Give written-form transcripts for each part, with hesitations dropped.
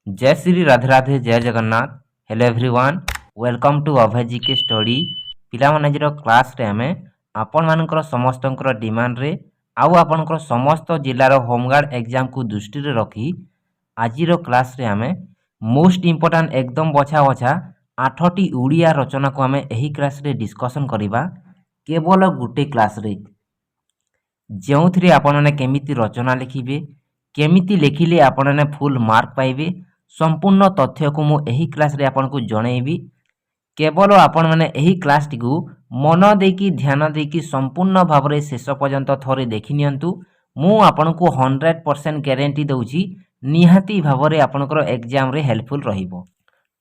जय श्री राधे राधे जय Jagannath. Hello everyone, welcome to Abhay ji के स्टडी। पिलाମାନେ ଆଜିର କ୍ଲାସ୍ରେ ଆମେ ଆପଣମାନଙ୍କର ସମସ୍ତଙ୍କର ଡିମାଣ୍ଡରେ ଆଉ ଆପଣଙ୍କର ସମସ୍ତ ଜିଲ୍ଲାର ହୋମଗାର୍ଡ଼ ଏକ୍ଜାମ୍କୁ ଦୃଷ୍ଟିରେ ରଖି ଆଜିର କ୍ଲାସ୍ରେ ଆମେ ମୋଷ୍ଟ ଇମ୍ପୋର୍ଟାଣ୍ଟ ଏକଦମ ବଛା ବଛା 8ଟି ଓଡ଼ିଆ ରଚନାକୁ ଆମେ ଏହି କ୍ଲାସ୍ରେ ଡିସ୍କସନ୍ କରିବା କେବଳ ଗୋଟେ କ୍ଲାସ୍ରେ, ଯେଉଁଥିରେ ଆପଣମାନେ କେମିତି ରଚନା ଲେଖିବେ, କେମିତି ଲେଖିଲେ ଆପଣମାନେ ଫୁଲ୍ ମାର୍କ ପାଇବେ, संपूर्ण तथ्य को मु एही क्लास रे आपन को जणैबी। केवल आपण माने एही क्लास टी को मन देकी ध्यान देकी संपूर्ण भाव रे शेष पर्यंत थरे देखि नियंतु। मु आपन को 100% गारंटी दउची निहाती भाव रे आपनकर एग्जाम रे हेल्पफुल रहिबो।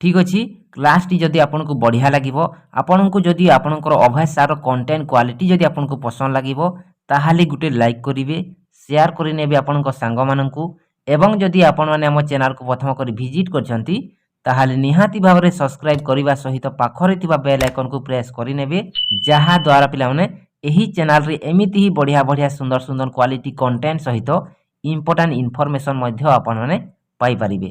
ठीक अछि, क्लास टी जदि आपन को बढ़िया लागिबो, आपन को जदि आपनकर अभय सार कंटेंट क्वालिटी जदि आपन को पसंद लागिबो ताहाले गुटे लाइक करिवे, शेयर करि नेबे आपनकर संग माननकु, एवं जदि आपण माने हम चैनल को प्रथम कर विजिट करछंती ताहाले निहाती भाव रे सब्सक्राइब करिवा सहित पाखरे थिबा बेल आइकन को प्रेस करि नेबे, जहा द्वारा पिला माने एही चैनल रे एमिति ही बढ़िया बढ़िया सुंदर सुंदर क्वालिटी कंटेंट सहित इंपोर्टेंट इनफॉरमेशन मध्य आपण माने पाई परिबे।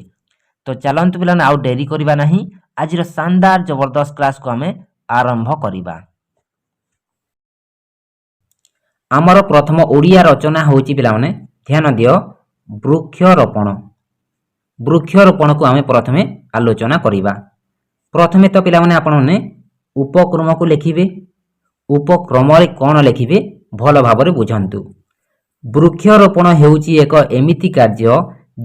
तो चलंतु पिला आउ देरी करिबा नाही, आज रो शानदार जबरदस्त क्लास को हमें आरंभ करिबा। आमर प्रथम ओडिया रचना होची पिला माने ध्यान दियो, वृक्षरोपण। वृक्षरोपण को आमे प्रथमे आलोचना करिबा। प्रथमे तो पिला माने आपण माने उपक्रम को लिखिबे। उपक्रम रे कोन लिखिबे भल भाबरे बुझंतु। वृक्षरोपण हेउची एक एमिति कार्य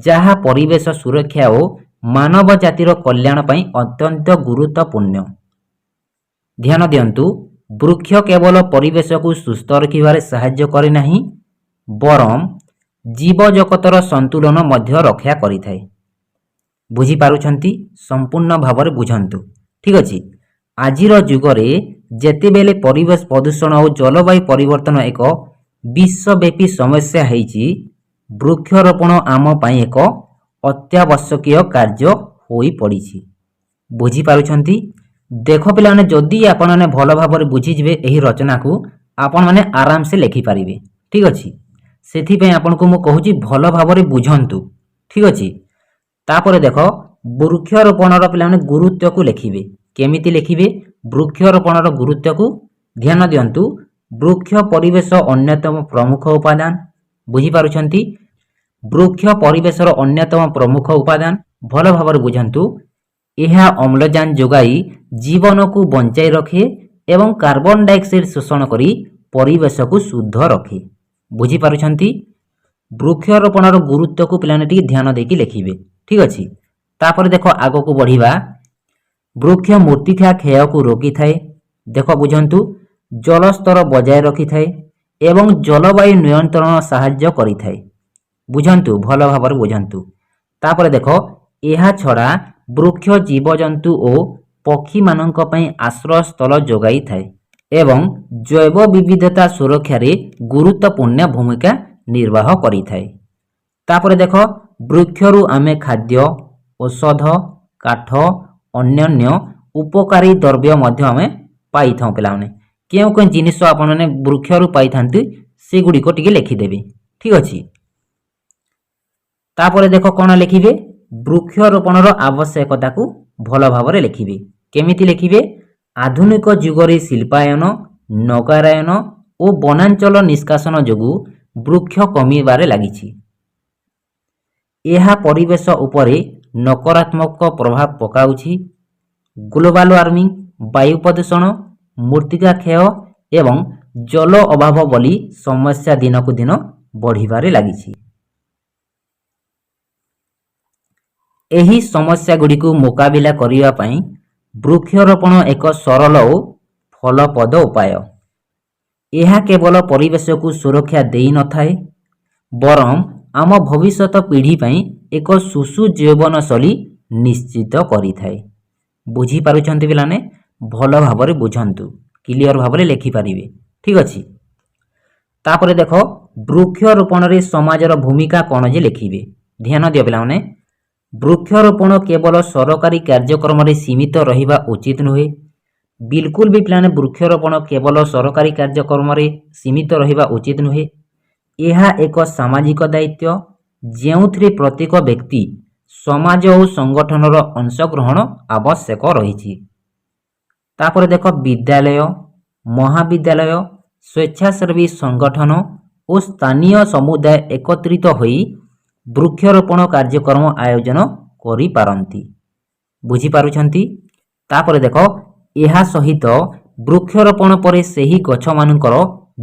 जहा परिवेश सुरक्षा ओ मानव जातिर कल्याण पई अत्यंत गुरुत्वपूर्ण। ध्यान दियंतु, वृक्ष केवल परिवेश को सुस्थ रखिबारे सहाय्य करे नाही, बरम जीव जगतर संतुलन मध्य रक्षा करिथाय। बुझी पारुछंती, संपूर्ण भावरे बुझंतु। ठीक अछि, आजिर जुगरे जेतेबेले परिवेश प्रदूषण और जलवायु परिवर्तन एक विश्वव्यापी समस्या हेछि, वृक्षरोपण आम पई एक अत्यावश्यकीय कार्य होई पड़िछि। बुझी पारुछंती। देखो पिलाने जदि आपण माने भल भावरे बुझी जिवे एही रचना को आपण माने आराम से लिखि पारिबे। ठीक अछि, सेथि पे आपण को मु कहूची भल भावरे बुझंतु। ठीक अछि, तापरे देखो वृक्षरोपण रो पिलाने गुरुत्व को लिखिबे। केमिति लिखिबे वृक्षरोपण रो गुरुत्व को? ध्यान दियंतु, वृक्ष परिवेश अन्यतम प्रमुख उपादान। बुझी पारुछंती, वृक्ष परिवेश रो अन्यतम प्रमुख उपादान। भल भावरे बुझंतु, एहा अम्लजान जोगाई जीवन को बंचाई रखे एवं कार्बन डाइऑक्साइड शोषण करी परिवेश को शुद्ध रखे। बुझी पारुछंती। वृक्षरोपण रो गुरुत्व को पिलाने टी ध्यान देकी लिखिबे। ठीक अछि, तापर देखो आगो को बढ़िबा। वृक्ष मूर्तिका क्षय को रोकी थाए। देखो बुझंतु, जल स्तर बजाय रखी थाए एवं जलवायु नियंत्रण सहाय्य करि थाए। बुझंतु, भल भाबर बुझंतु। तापर देखो एहा छड़ा वृक्ष जीवजंतु ओ पक्षी मानक पई आश्रय स्थल जोगाई थाए एवं जैव विविधता सुरक्षा रे गुरुत्वपूर्ण भूमिका निर्वाह करि थाए। तापर देखो वृक्षरु आमे खाद्य, औषध, काठ, अन्यान्य उपकारी द्रव्य मध्य आमे पाई थाउ। पिला माने केउ कोन जिनिस आपण माने वृक्षरु पाई थांती से गुडी को टिके लिखि देबे। ठीक अछि, तापर देखो कोन लिखिबे वृक्षरोपण रो आवश्यकता को भल भावरे लिखिबे। केमिति लिखिबे आधुनिक जुगरे शिल्पायन, नगरायन और वनांचल निष्कासन जोगु वृक्ष कमिबारे लागिछि। एहा परिवेश उपरे नकारात्मक प्रभाव पकाउछि। ग्लोबल वार्मिंग, वायु प्रदूषण, मूर्तिका क्षय एवं जल अभाव बोली समस्या दिन को दिन बढ़िबारे लागिछि। एही समस्या गुडी को मुकाबिला करिवा पई वृक्षरोपण एक सरल और फलप्रद उपाय। एहा केवल परिवेश को सुरक्षा देई न थाए, बरम आम भविष्यत पीढ़ी पई एक सुसु जीवनशैली निश्चित करि थाए। बुझी पारुछंती पिलाने, भल भावरे बुझंतु, क्लियर भावरे लिखि पारिबे। ठीक अछि, तापरे देखो वृक्षरोपण रे समाजर भूमिका कोन जे लिखिबे। ध्यान दियो पिलाने, वृक्षरोपण केवल सरकारी कार्यक्रम रे सीमित रहिबा उचित नुहे। बिल्कुल भी पिलाने वृक्षरोपण केवल सरकारी कार्यक्रम रे सीमित रहिबा उचित नुहे। यह एक सामाजिक दायित्व जेउथरे प्रत्येक व्यक्ति समाज और संगठनर अंशग्रहण आवश्यक रही। तापर देख विद्यालय, महाविद्यालय, स्वेच्छासेवी संगठन और स्थानीय समुदाय एकत्रित होई वृक्षरोपण कार्यक्रम आयोजन करि पारंती। बुझी पारुछंती। तापर देख एहा सहित वृक्षरोपण परे सेही गछ मानकर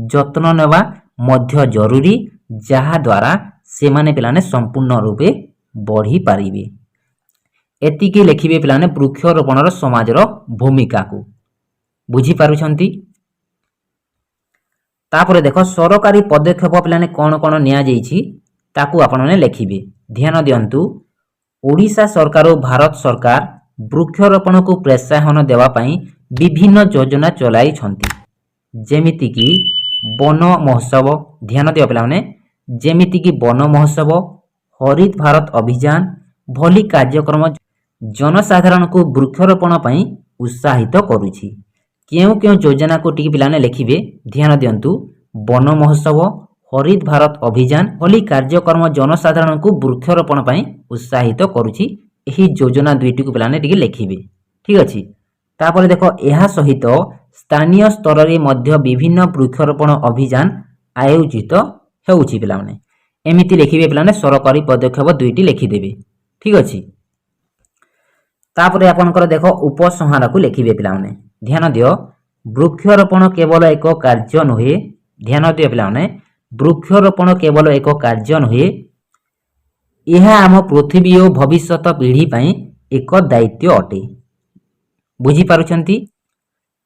जत्न नेवा मध्य जरूरी, जहा द्वारा से माने पिलाने संपूर्ण रूपे बढ़ी पारिबे। एतिके लेखिबे पिलाने वृक्षरोपणर समाजर भूमिका को। बुझी पारुछंती। तापर देख सरकारी पदक्षेप पिलाने कौन कौन निया जाइछि ताकू आपने लेखिबे। ध्यान दियंतु। ओडिशा सरकार और भारत सरकार वृक्षरोपण को प्रोत्साहन देवा पई विभिन्न योजना चलाई छंती। जेमिति की वन महोत्सव, ध्यान दियो पिलाने, जेमिति की वन महोत्सव, हरित भारत अभियान भली कार्यक्रम जनसाधारण को वृक्षरोपण पई उत्साहित करुछि। क्यों क्यों योजना को टिकी पिलाने लेखिबे। ध्यान दियंतु। वन महोत्सव, हरित भारत अभियान भली कार्यक्रम जनसाधारण को वृक्षरोपण पई उत्साहित करुछि। एही योजना दुईटी को पिलाने टिकी लेखिबे। ठीक अछि। तापर देखो एहा सहित स्थानीय स्तर रे मध्य विभिन्न वृक्षरोपण अभियान आयोजित हेउछि पिलाने। एमिति लेखिबे पिलाने सरकारी पदक्षेप दुईटी लेखिदेबे। ठीक अछि। तापर आपनकर देखो उपसंहार को लेखिबे पिलाने। ध्यान दियो। वृक्षरोपण केवल एक कार्य नुहे। ध्यान दियो पिलाने। वृक्षरोपण केवल एक कार्य नुहे, यह आम पृथ्वी और भविष्यत पीढ़ी पई एक दायित्व अटे। बुझी पारुछंती।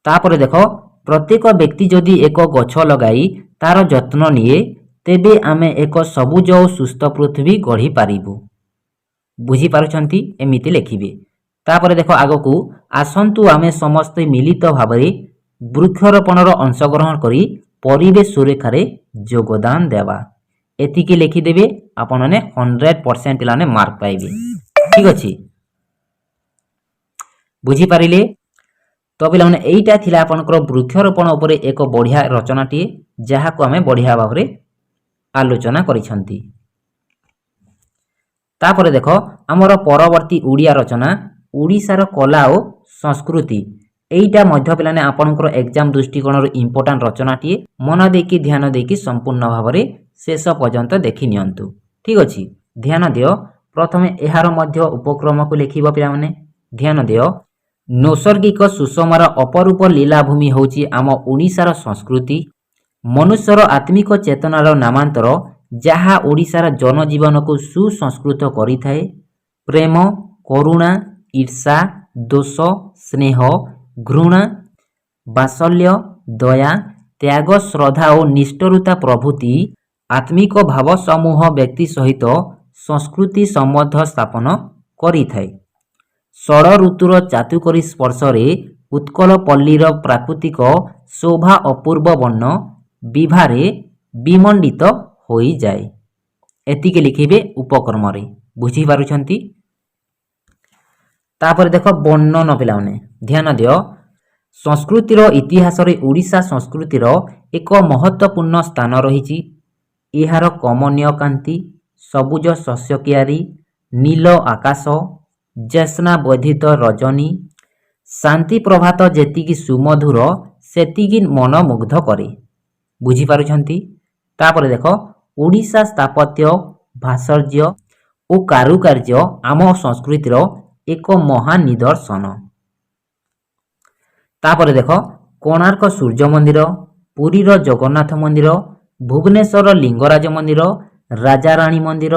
तापर देखो प्रत्येक व्यक्ति जदि एक गछ लगाई तार जत्न निये तेबे आमे एक सबुज और सुस्थ पृथ्वी गढ़ी पारिबु। बुझी पारुछंती। एमिति लेखिबे। तापर देखो आगकू आसंतु आमे समस्ते मिलित भावरे वृक्षरोपणर अंशग्रहण करी परिवेश सुरक्षा रे योगदान देवा। एतिकी लेखिदेबे। आपने 100% पिलाने मार्क पाइबे। ठीक अछि। बुझी पारिले। तो पिलाने एइटा थिला आपनकर वृक्षरोपण उपरे एक बढ़िया रचनाटी जहा को आमे बढ़िया भावरे आलोचना करिसंती। तापर देखो हमर परवर्ती उड़िया रचना ओडिशार कला और संस्कृति। एइटा मध्य पिलाने आपनकर एग्जाम दृष्टिकोण इंपोर्टेंट रचनाटी मन देकी ध्यान देकी संपूर्ण भावरे शेष पर्यंत देखि नियंतु। ठीक अछि। ध्यान दियो। प्रथमे एहार मध्य उपक्रम को लेखिबो पिलाने। ध्यान दियो। नैसर्गिक सुषमार अपरूप लीलाभूमि होची आम ओडिशार संस्कृति, मनुष्यर आत्मिक चेतनार नामांतर जहा ओडिशार जनजीवन को सुसंस्कृत करिथाए। प्रेम, करुणा, ईर्षा, दोष, स्नेह, घृणा, बात्सल्य, दया, त्याग, श्रद्धा और निष्ठुरता प्रभृति आत्मिक भाव समूह व्यक्ति सहित संस्कृति संबंध स्थापन करिथाए। षड़ ऋतुर चातुकरी स्पर्श रे उत्कल पल्लीर प्राकृतिक शोभा अपूर्व वर्ण विभारे विमंडित होई जाए। एतिके लिखिबे उपक्रम रे। बुझी पारुछंती। तापर देखो वर्णन पिलाने। ध्यान दियो। संस्कृतिर इतिहास रे ओडिशा संस्कृतिर एक महत्वपूर्ण स्थान रहिछि। एहार कमनीय कांति, सबुज शस्य कियारी, नील आकाश, ज्योत्स्ना वर्धित रजनी, शांति प्रभात जेतिकी सुमधुर सेतिकी मन मुग्ध करे। बुझी पारुछंती। तापर देखो ओडिशा स्थापत्य, भास्कर्य और कारुकार्य आम संस्कृतिर एक महान निदर्शन। तापर देखो कोणार्क सूर्य मंदिर, पुरीर जगन्नाथ मंदिर, भुवनेश्वर लिंगराज मंदिर, राजाराणी मंदिर,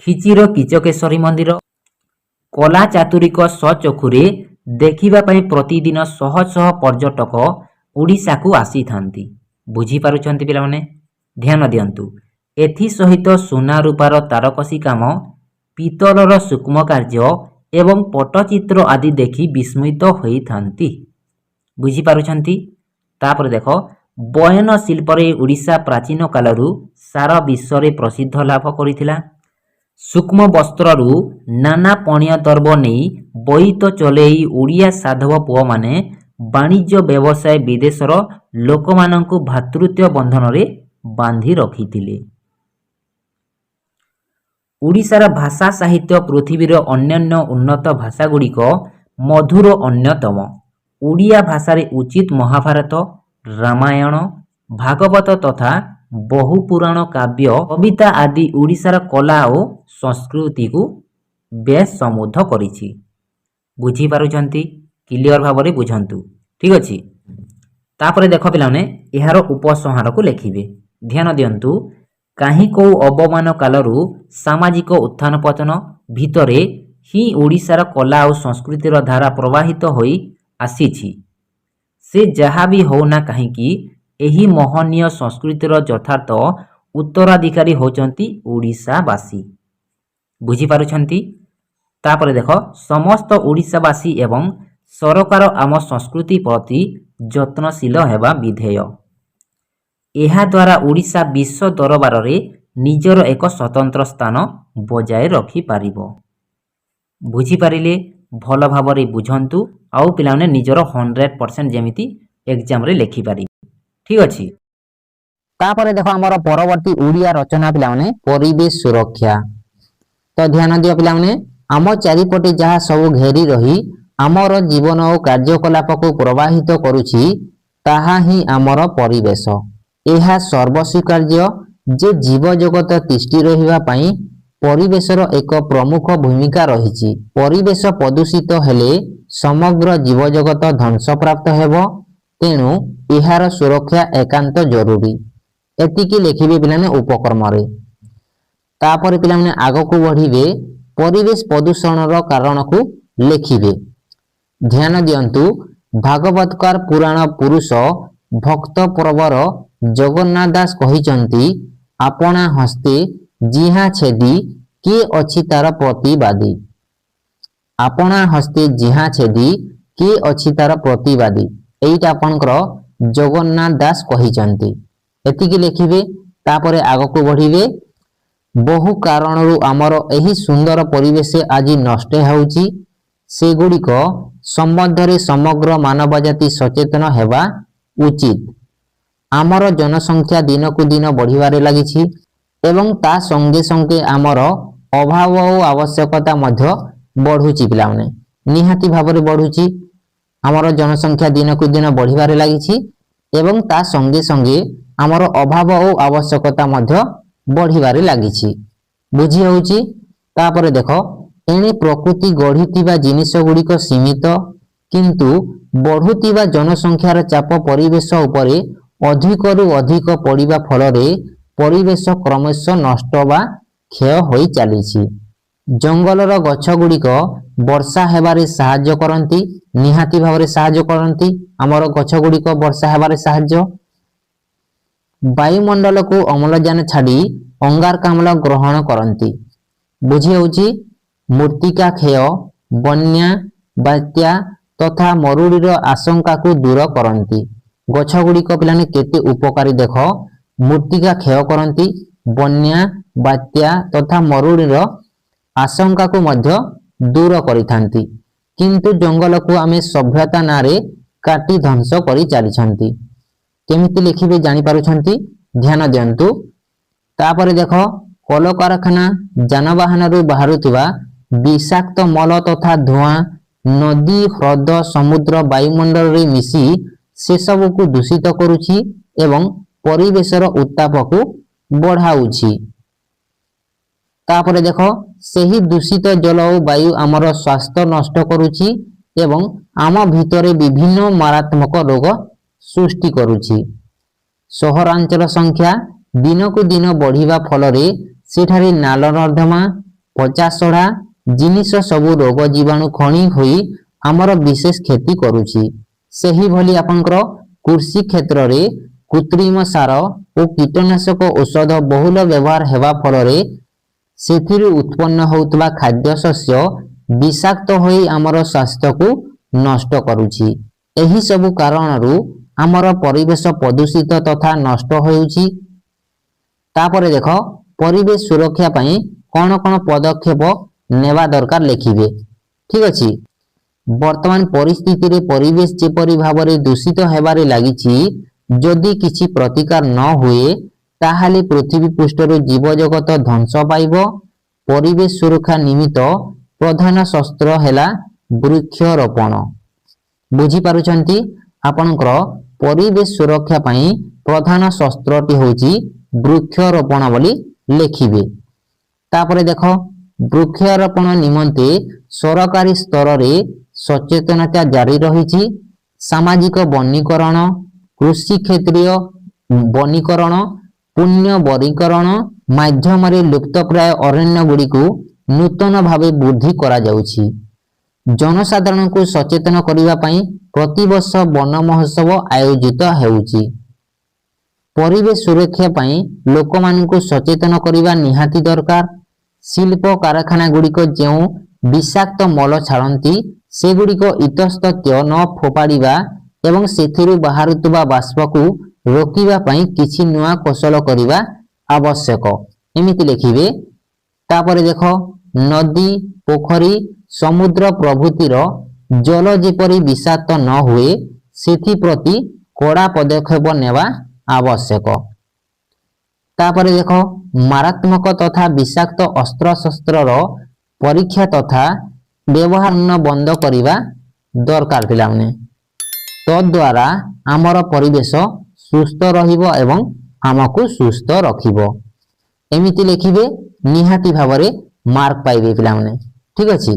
खिचिर किचकेश्वरी मंदिर कला चातुरिक सचखुरे देखिबा पई प्रतिदिन शह शह पर्यटक ओडिशा को आसी थांती। बुझी पारुछंती पिला माने। ध्यान दियंतु। एथि सहित सोना रूपार तारकसी काम, पितलर सूक्ष्म कार्य एवं पट्टचित्र आदि देखि विस्मित होई थांती। बुझी पारुछंती। तापर देखो बयन शिल्प रे ओडिशा प्राचीन कालरू सारा विश्व रे प्रसिद्ध लाभ करिथिला। सूक्ष्म वस्त्ररू नाना पणिया दर्ब नहीं बोईत चलेई ओडिया साधव पुओ माने वाणिज्य व्यवसाय विदेशर लोकमानंकु भातृत्व बंधन रे बांधी रखिथिले। ଓଡ଼ିଶାର ଭାଷା ସାହିତ୍ୟ ପୃଥିବୀର ଅନ୍ୟାନ୍ୟ ଉନ୍ନତ ଭାଷାଗୁଡ଼ିକ ମଧୁର ଅନ୍ୟତମ। ଓଡ଼ିଆ ଭାଷାରେ ଉଚିତ ମହାଭାରତ, ରାମାୟଣ, ଭାଗବତ ତଥା ବହୁ ପୁରାଣ କାବ୍ୟ, କବିତା ଆଦି ଓଡ଼ିଶାର କଲା ଓ ସଂସ୍କୃତିକୁ ବେଶ୍ ସମୃଦ୍ଧ କରିଛି। ବୁଝିପାରୁଛନ୍ତି? କ୍ଲିଅର ଭାବରେ ବୁଝନ୍ତୁ। ଠିକ୍ ଅଛି। ତାପରେ ଦେଖ ପିଲାମାନେ, ଏହାର ଉପସଂହାରକୁ ଲେଖିବେ। ଧ୍ୟାନ ଦିଅନ୍ତୁ। କାହିଁ କେଉଁ ଅବମାନ କାଳରୁ ସାମାଜିକ ଉତ୍ଥାନ ପତନ ଭିତରେ ହିଁ ଓଡ଼ିଶାର କଲା ଓ ସଂସ୍କୃତିର ଧାରା ପ୍ରବାହିତ ହୋଇ ଆସିଛି। ସେ ଯାହା ବି ହେଉନା କାହିଁକି ଏହି ମହନୀୟ ସଂସ୍କୃତିର ଯଥାର୍ଥ ଉତ୍ତରାଧିକାରୀ ହେଉଛନ୍ତି ଓଡ଼ିଶାବାସୀ। ବୁଝିପାରୁଛନ୍ତି? ତାପରେ ଦେଖ, ସମସ୍ତ ଓଡ଼ିଶାବାସୀ ଏବଂ ସରକାର ଆମ ସଂସ୍କୃତି ପ୍ରତି ଯତ୍ନଶୀଳ ହେବା ବିଧେୟ। ଏହାଦ୍ୱାରା ଓଡ଼ିଶା ବିଶ୍ୱ ଦରବାରରେ ନିଜର ଏକ ସ୍ୱତନ୍ତ୍ର ସ୍ଥାନ ବଜାୟ ରଖିପାରିବ। ବୁଝିପାରିଲେ? ଭଲ ଭାବରେ ବୁଝନ୍ତୁ ଆଉ ପିଲାମାନେ ନିଜର 100% ଯେମିତି ଏକ୍ଜାମରେ ଲେଖିପାରିବେ। ଠିକ୍ ଅଛି। ତାପରେ ଦେଖ ଆମର ପରବର୍ତ୍ତୀ ଓଡ଼ିଆ ରଚନା ପିଲାମାନେ ପରିବେଶ ସୁରକ୍ଷା। ତ ଧ୍ୟାନ ଦିଅ ପିଲାମାନେ, ଆମ ଚାରିପଟେ ଯାହା ସବୁ ଘେରି ରହି ଆମର ଜୀବନ ଓ କାର୍ଯ୍ୟକଳାପକୁ ପ୍ରବାହିତ କରୁଛି ତାହା ହିଁ ଆମର ପରିବେଶ। ଏହା ସର୍ବସ୍ୱୀକାର୍ଯ୍ୟ ଯେ ଜୀବଜଗତ ତିଷ୍ଠି ରହିବା ପାଇଁ ପରିବେଶର ଏକ ପ୍ରମୁଖ ଭୂମିକା ରହିଛି। ପରିବେଶ ପ୍ରଦୂଷିତ ହେଲେ ସମଗ୍ର ଜୀବଜଗତ ଧ୍ୱଂସପ୍ରାପ୍ତ ହେବ। ତେଣୁ ଏହାର ସୁରକ୍ଷା ଏକାନ୍ତ ଜରୁରୀ। ଏତିକି ଲେଖିବେ ପିଲାମାନେ ଉପକ୍ରମରେ। ତାପରେ ପିଲାମାନେ ଆଗକୁ ବଢ଼ିବେ, ପରିବେଶ ପ୍ରଦୂଷଣର କାରଣକୁ ଲେଖିବେ। ଧ୍ୟାନ ଦିଅନ୍ତୁ। ଭାଗବତକାର ପୁରାଣ ପୁରୁଷ ଭକ୍ତ ପ୍ରବର ଜଗନ୍ନାଥ ଦାସ କହିଛନ୍ତି, ଆପଣା ହସ୍ତେ ଜିହା ଛେଦି କିଏ ଅଛି ତାର ପ୍ରତିବାଦୀ। ଆପଣା ହସ୍ତେ ଜିହା ଛେଦି କିଏ ଅଛି ତାର ପ୍ରତିବାଦୀ। ଏଇଟା ଆପଣଙ୍କର ଜଗନ୍ନାଥ ଦାସ କହିଛନ୍ତି। ଏତିକି ଲେଖିବେ। ତାପରେ ଆଗକୁ ବଢ଼ିବେ। ବହୁ କାରଣରୁ ଆମର ଏହି ସୁନ୍ଦର ପରିବେଶ ଆଜି ନଷ୍ଟ ହେଉଛି। ସେଗୁଡ଼ିକ ସମ୍ବନ୍ଧରେ ସମଗ୍ର ମାନବ ଜାତି ସଚେତନ ହେବା ଉଚିତ। ଆମର ଜନସଂଖ୍ୟା ଦିନକୁ ଦିନ ବଢ଼ିବାରେ ଲାଗିଛି ଏବଂ ତା ସଙ୍ଗେ ସଙ୍ଗେ ଆମର ଅଭାବ ଓ ଆବଶ୍ୟକତା ମଧ୍ୟ ବଢ଼ୁଛି ପିଲାମାନେ। ନିହାତି ଭାବରେ ବଢ଼ୁଛି। ଆମର ଜନସଂଖ୍ୟା ଦିନକୁ ଦିନ ବଢ଼ିବାରେ ଲାଗିଛି ଏବଂ ତା ସଙ୍ଗେ ସଙ୍ଗେ ଆମର ଅଭାବ ଓ ଆବଶ୍ୟକତା ମଧ୍ୟ ବଢ଼ିବାରେ ଲାଗିଛି। ବୁଝି ହେଉଛି? ତାପରେ ଦେଖ, ଏଣେ ପ୍ରକୃତି ଗଢ଼ିଥିବା ଜିନିଷ ଗୁଡ଼ିକ ସୀମିତ, କିନ୍ତୁ ବଢ଼ୁଥିବା ଜନସଂଖ୍ୟାର ଚାପ ପରିବେଶ ଉପରେ ଅଧିକରୁ ଅଧିକ ପଡ଼ିବା ଫଳରେ ପରିବେଶ କ୍ରମଶଃ ନଷ୍ଟ ବା କ୍ଷୟ ହୋଇ ଚାଲିଛି। ଜଙ୍ଗଲର ଗଛ ଗୁଡ଼ିକ ବର୍ଷା ହେବାରେ ସାହାଯ୍ୟ କରନ୍ତି। ନିହାତି ଭାବରେ ସାହାଯ୍ୟ କରନ୍ତି। ଆମର ଗଛ ଗୁଡ଼ିକ ବର୍ଷା ହେବାରେ ସାହାଯ୍ୟ। ବାୟୁମଣ୍ଡଳକୁ ଅମ୍ଳଜାନ ଛାଡ଼ି ଅଙ୍ଗାରକାମ୍ଳ ଗ୍ରହଣ କରନ୍ତି। ବୁଝି ହେଉଛି? ମୃତ୍ତିକା କ୍ଷୟ, ବନ୍ୟା, ବାତ୍ୟା ତଥା ମରୁଡ଼ିର ଆଶଙ୍କାକୁ ଦୂର କରନ୍ତି। ଗଛ ଗୁଡ଼ିକ ପିଲାମାନେ କେତେ ଉପକାରୀ ଦେଖ। ମୃତ୍ତିକା କ୍ଷୟ କରନ୍ତି, ବନ୍ୟା, ବାତ୍ୟା ତଥା ମରୁଡ଼ିର ଆଶଙ୍କାକୁ ମଧ୍ୟ ଦୂର କରିଥାନ୍ତି। କିନ୍ତୁ ଜଙ୍ଗଲକୁ ଆମେ ସଭ୍ୟତା ନାଁରେ କାଟି ଧ୍ୱଂସ କରି ଚାଲିଛନ୍ତି। କେମିତି ଲେଖିବେ ଜାଣିପାରୁଛନ୍ତି? ଧ୍ୟାନ ଦିଅନ୍ତୁ। ତାପରେ ଦେଖ, କଳକାରଖାନା, ଯାନବାହନରୁ ବାହାରୁଥିବା ବିଷାକ୍ତ ମଳ ତଥା ଧୂଆଁ ନଦୀ, ହ୍ରଦ, ସମୁଦ୍ର, ବାୟୁମଣ୍ଡଳରେ ମିଶି ସେସବୁକୁ ଦୂଷିତ କରୁଛି ଏବଂ ପରିବେଶର ଉତ୍ତାପକୁ ବଢ଼ାଉଛି। ତାପରେ ଦେଖ, ସେହି ଦୂଷିତ ଜଳ ଓ ବାୟୁ ଆମର ସ୍ୱାସ୍ଥ୍ୟ ନଷ୍ଟ କରୁଛି ଏବଂ ଆମ ଭିତରେ ବିଭିନ୍ନ ମାରାତ୍ମକ ରୋଗ ସୃଷ୍ଟି କରୁଛି। ସହରାଞ୍ଚଳ ସଂଖ୍ୟା ଦିନକୁ ଦିନ ବଢ଼ିବା ଫଳରେ ସେଠାରେ ନାଳ ନର୍ଦ୍ଦମା, ପଚାସଢ଼ା ଜିନିଷ ସବୁ ରୋଗ ଜୀବାଣୁ ଖଣି ହୋଇ ଆମର ବିଶେଷ କ୍ଷତି କରୁଛି। ସେହିଭଳି ଆପଣଙ୍କର କୃଷି କ୍ଷେତ୍ରରେ କୃତ୍ରିମ ସାର ଓ କୀଟନାଶକ ଔଷଧ ବହୁଳ ବ୍ୟବହାର ହେବା ଫଳରେ ସେଥିରୁ ଉତ୍ପନ୍ନ ହେଉଥିବା ଖାଦ୍ୟଶସ୍ୟ ବିଷାକ୍ତ ହୋଇ ଆମର ସ୍ୱାସ୍ଥ୍ୟକୁ ନଷ୍ଟ କରୁଛି। ଏହି ସବୁ କାରଣରୁ ଆମର ପରିବେଶ ପ୍ରଦୂଷିତ ତଥା ନଷ୍ଟ ହେଉଛି। ତାପରେ ଦେଖ, ପରିବେଶ ସୁରକ୍ଷା ପାଇଁ କ'ଣ କ'ଣ ପଦକ୍ଷେପ ନେବା ଦରକାର ଲେଖିବେ। ଠିକ୍ ଅଛି। ବର୍ତ୍ତମାନ ପରିସ୍ଥିତିରେ ପରିବେଶ ଯେପରି ଭାବରେ ଦୂଷିତ ହେବାରେ ଲାଗିଛି, ଯଦି କିଛି ପ୍ରତିକାର ନ ହୁଏ ତାହେଲେ ପୃଥିବୀ ପୃଷ୍ଠରୁ ଜୀବଜଗତ ଧ୍ୱଂସ ପାଇବ परिवेश सुरक्षा निमित्त प्रधान शस्त्र है वृक्षरोपण। बुझीपारुछंती आपणकर परिवेश सुरक्षा पाई प्रधान शस्त्रटी होची वृक्षरोपण बोली लेखिबे। तापरे देख वृक्षरोपण निमंते सरकारी स्तर रे सचेतनता जारी रही। सामाजिक वनीकरण, कृषि क्षेत्रीय वनीकरण, पुण्य वनीकरण माध्यम लुप्तप्राय अरण्य गुड़ी को नूतन भाव वृद्धि करा जाउछि। जनसाधारण को सचेतन करिबा पई प्रतिवर्ष वन महोत्सव आयोजित हेउछि। परिवेश सुरक्षा पई लोक मानकु सचेतन करिबा निहाती दरकार। शिल्प कारखाना गुड़िक जो विषाक्त मल छाड़ती से गुड़िक इतस्तत न फोपाड़ा एवं सेथिरु बाहरुतुबा बाष्प को रोकिबा पई किछि नुआ कौशल करिबा आवश्यक एमिति लिखिबे। तापरे देख नदी, पोखरी, समुद्र प्रभृतिर जल जेपरि विषाक्त न हुए सेथि प्रति कड़ा पदक्षेप नेवा आवश्यक। तापरे देख मारात्मक तथा विषाक्त अस्त्र शस्त्र परीक्षा तथा व्यवहार न बंद करिबा दरकार पिलाने। तद्वारा आमर परिवेश सुस्थ रहिबो एवं आमको सुस्थ रखिबो एमिति लिखिबे। निहाती भावरे मार्क पाइबे पिलाने। ठीक अछि।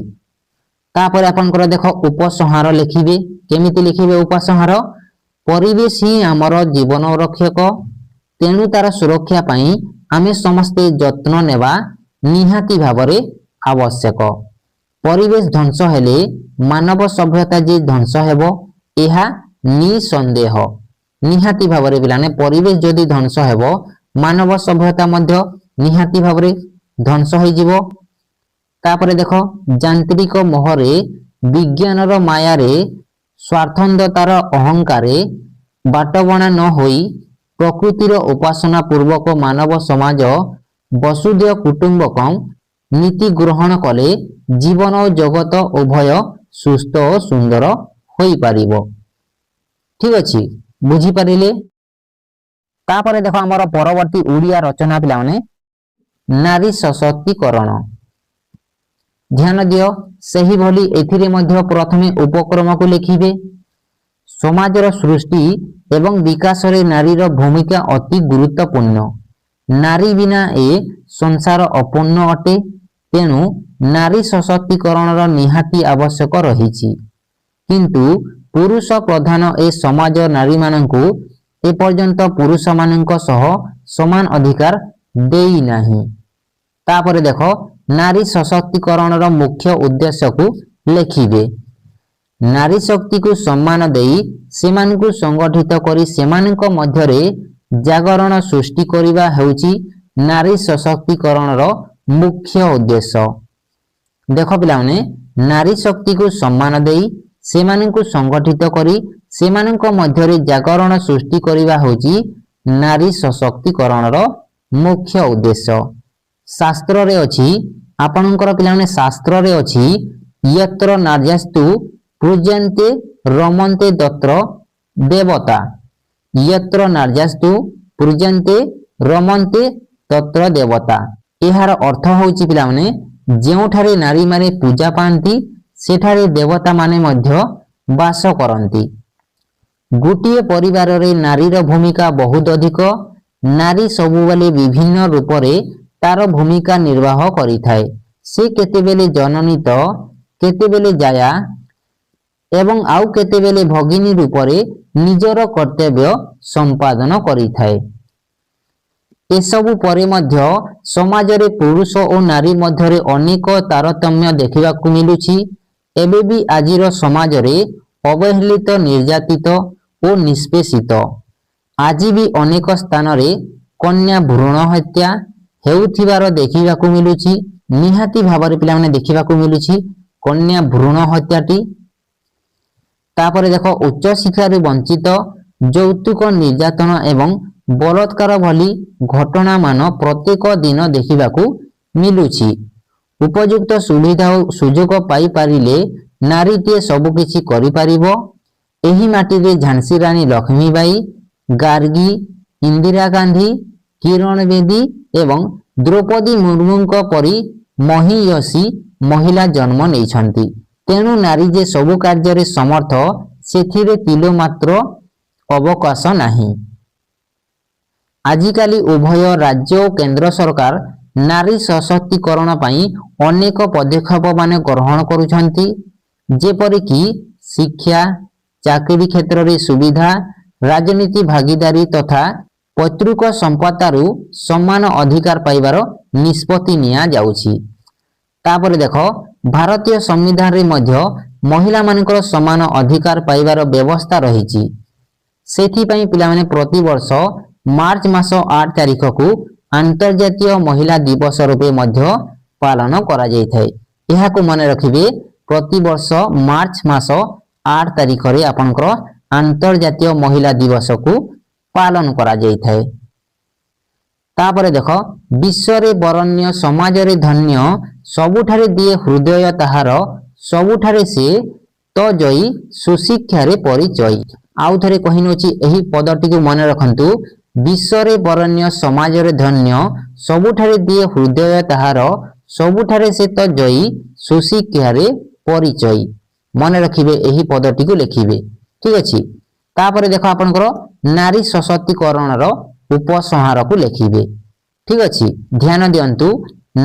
तापर आपनकर देख उपसंहार लिखिबे। केमिति लिखिबे उपसंहार? परिवेश ही आमर जीवन रक्षक, तेणु तार सुरक्षा पाई आमे समस्ते जत्न नेबा निहाती भावरे आवश्यक। परिवेश ध्वंस हेले मानव सभ्यता जे ध्वंस हेबो एहा निसंदेह। निहाती भावरे बिलाने परिवेश जदि ध्वंस हेबो मानव सभ्यता मध्य निहाती भावरे ध्वंस होई जिवो। तापरे देखो यांत्रिक मोहरे विज्ञानर मायारे स्वार्थंधतार अहंकारे बाटबणा न होई प्रकृतिर उपासना पूर्वक मानव समाज वसुधैव कुटुंबकम नीति ग्रहण कले जीवन और जगत उभय सुस्थ और सुंदर होई पारिबो। ठीक अछि। बुझी पारिले? तापरे देखो हमर परवर्ती ओडिया रचना पिलाने नारी सशक्तिकरण। ध्यान दियो सही भली एथिरे मध्य प्रथमे उपक्रम को लिखिबे। समाजर सृष्टि एवं विकास रे नारीर भूमिका अति गुरुत्वपूर्ण। नारी बिना ए संसार अपूर्ण अटे, तेणु नारी सशक्तिकरण निहाती आवश्यक रहिछि। किंतु पुरुष प्रधान ए समाज नारी मानंकु ए पर्यंत पुरुष मानंक सह समान अधिकार देई नाही। तापरे देखो नारी सशक्तिकरण मुख्य उद्देश्य को लिखिबे। नारी शक्ति को सम्मान देई सेमानकु संगठित करी सेमानक मध्यरे जागरण सृष्टि करिबा हेउची नारी सशक्तिकरण मुख्य उद्देश्य। देखो पिलाने नारी शक्ति को सम्मान देई सेमानकु संगठित करी सेमानक मध्यरे जागरण सृष्टि करिबा हेउची नारी सशक्तिकरण मुख्य उद्देश्य। शास्त्र रे अछि आपनकर पिलाने शास्त्र रे अछि यत्र नार्यस्तु पूज्यन्ते रमन्ते तत्र देवता। यत्र नार्यस्तु पूज्यन्ते रमन्ते तत्र देवता। एहार अर्थ होउची पिलाने जेउठारे नारी माने पूजा पांती सेठारे देवता माने मध्य वास करंती। गोटिए परिवार रे नारीर भूमिका बहुत अधिक। नारी सबुबले विभिन्न रूप रे तार भूमिका निर्वाह करी थाए। से केतेबेले जननी तो केतेबेले जाया एवं आउ केतेबेले भगिनी रूप रे निजर कर्तव्य संपादन करी थाए। एसबु परे मध्य समाज रे पुरुष और नारी मध्यरे अनेक तारतम्य देखिबा को मिलुछि। एबे भी आजिर समाज रे अवहेलित, निर्यातित और निष्पेषित। आज भी अनेक स्थान रे कन्या भ्रूण हत्या हेउथिबार देखिबा को मिलुछि। निहाती भावरे पिला माने देखिबा को मिलुछि कन्या भ्रूण हत्याटी। तापरे देखो उच्च शिक्षा रे वंचित, यौतुक निर्यातन एवं बलात्कार भली घटना मान प्रत्येक दिन देखिबा को मिलुछि। उपयुक्त सुविधा और सुजोग पाई पारिले नारीटे सब किछि करि पारिबो। एही माटी रे झांसी रानी लक्ष्मीबाई, गार्गी, इंदिरा गांधी, किरण बेदी एवं द्रौपदी मुर्मू परी ମହିୟସୀ ମହିଳା ଜନ୍ମ ନେଇଛନ୍ତି। ତେଣୁ ନାରୀ ଯେ ସବୁ କାର୍ଯ୍ୟରେ ସମର୍ଥ ସେଥିରେ ତିଳେ ମାତ୍ର ଅବକାଶ ନାହିଁ। ଆଜିକାଲି ଉଭୟ ରାଜ୍ୟ ଓ କେନ୍ଦ୍ର ସରକାର ନାରୀ ସଶକ୍ତିକରଣ ପାଇଁ ଅନେକ ପଦକ୍ଷେପ ମାନେ ଗ୍ରହଣ କରୁଛନ୍ତି। ଯେପରିକି ଶିକ୍ଷା, ଚାକିରି କ୍ଷେତ୍ରରେ ସୁବିଧା, ରାଜନୀତି ଭାଗିଦାରୀ ତଥା ପୈତୃକ ସମ୍ପତ୍ତିରୁ ସମାନ ଅଧିକାର ପାଇବାର ନିଷ୍ପତ୍ତି ନିଆଯାଉଛି। ତାପରେ ଦେଖ, ଭାରତୀୟ ସମ୍ବିଧାନରେ ମଧ୍ୟ ମହିଳାମାନଙ୍କର ସମାନ ଅଧିକାର ପାଇବାର ବ୍ୟବସ୍ଥା ରହିଛି। ସେଥିପାଇଁ ପିଲାମାନେ ପ୍ରତିବର୍ଷ ମାର୍ଚ୍ଚ ମାସ 8 ତାରିଖକୁ ଆନ୍ତର୍ଜାତୀୟ ମହିଳା ଦିବସ ରୂପେ ମଧ୍ୟ ପାଳନ କରାଯାଇଥାଏ। ଏହାକୁ ମନେ ରଖିବେ, ପ୍ରତିବର୍ଷ ମାର୍ଚ୍ଚ ମାସ 8 ତାରିଖରେ ଆପଣଙ୍କର ଆନ୍ତର୍ଜାତୀୟ ମହିଳା ଦିବସକୁ ପାଳନ କରାଯାଇଥାଏ। ତାପରେ ଦେଖ, ବିଶ୍ୱରେ ବରଣ୍ୟ ସମାଜରେ ଧନ୍ୟ, ସବୁଠାରେ ଦିଏ ହୃଦୟ ତାହାର, ସବୁଠାରେ ସେ ତ ଜୟୀ ସୁଶିକ୍ଷାରେ ପରିଚୟୀ। ଆଉ ଥରେ କହିନେଉଛି, ଏହି ପଦଟିକୁ ମନେ ରଖନ୍ତୁ। ବିଶ୍ୱରେ ବରଣ୍ୟ ସମାଜରେ ଧନ୍ୟ, ସବୁଠାରେ ଦିଏ ହୃଦୟ ତାହାର, ସବୁଠାରେ ସେ ତ ଜୟୀ ସୁଶିକ୍ଷାରେ ପରିଚୟୀ। ମନେ ରଖିବେ, ଏହି ପଦଟିକୁ ଲେଖିବେ। ଠିକ ଅଛି। ତାପରେ ଦେଖ, ଆପଣଙ୍କର ନାରୀ ସଶକ୍ତିକରଣର ଉପସଂହାରକୁ ଲେଖିବେ। ଠିକ ଅଛି। ଧ୍ୟାନ ଦିଅନ୍ତୁ,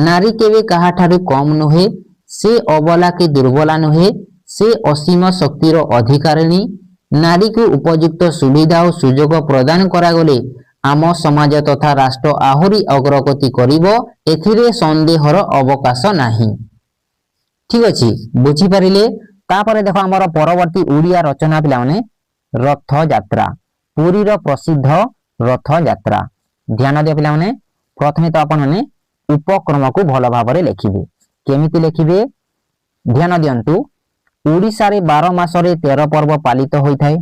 ନାରୀ କେବେ କାହାଠାରୁ କମ୍ ନୁହେଁ, ସେ ଅବଲା କି ଦୁର୍ବଳା ନୁହେଁ, ସେ ଅସୀମ ଶକ୍ତିର ଅଧିକାରିଣୀ। ନାରୀକୁ ଉପଯୁକ୍ତ ସୁବିଧା ଓ ସୁଯୋଗ ପ୍ରଦାନ କରାଗଲେ ଆମ ସମାଜ ତଥା ରାଷ୍ଟ୍ର ଆହୁରି ଅଗ୍ରଗତି କରିବ, ଏଥିରେ ସନ୍ଦେହର ଅବକାଶ ନାହିଁ। ଠିକ ଅଛି, ବୁଝିପାରିଲେ? ତାପରେ ଦେଖ, ଆମର ପରବର୍ତ୍ତୀ ଓଡ଼ିଆ ରଚନା ପିଲାମାନେ ରଥଯାତ୍ରା, ପୁରୀର ପ୍ରସିଦ୍ଧ ରଥଯାତ୍ରା। ଧ୍ୟାନ ଦିଅ ପିଲାମାନେ, ପ୍ରଥମେ ତ ଆପଣମାନେ ଉପକ୍ରମକୁ ଭଲ ଭାବରେ ଲେଖିବେ। କେମିତି ଲେଖିବେ? ଧ୍ୟାନ ଦିଅନ୍ତୁ, ଓଡ଼ିଶାରେ 12 ମାସରେ 13 ପର୍ବ ପାଳିତ ହୋଇଥାଏ।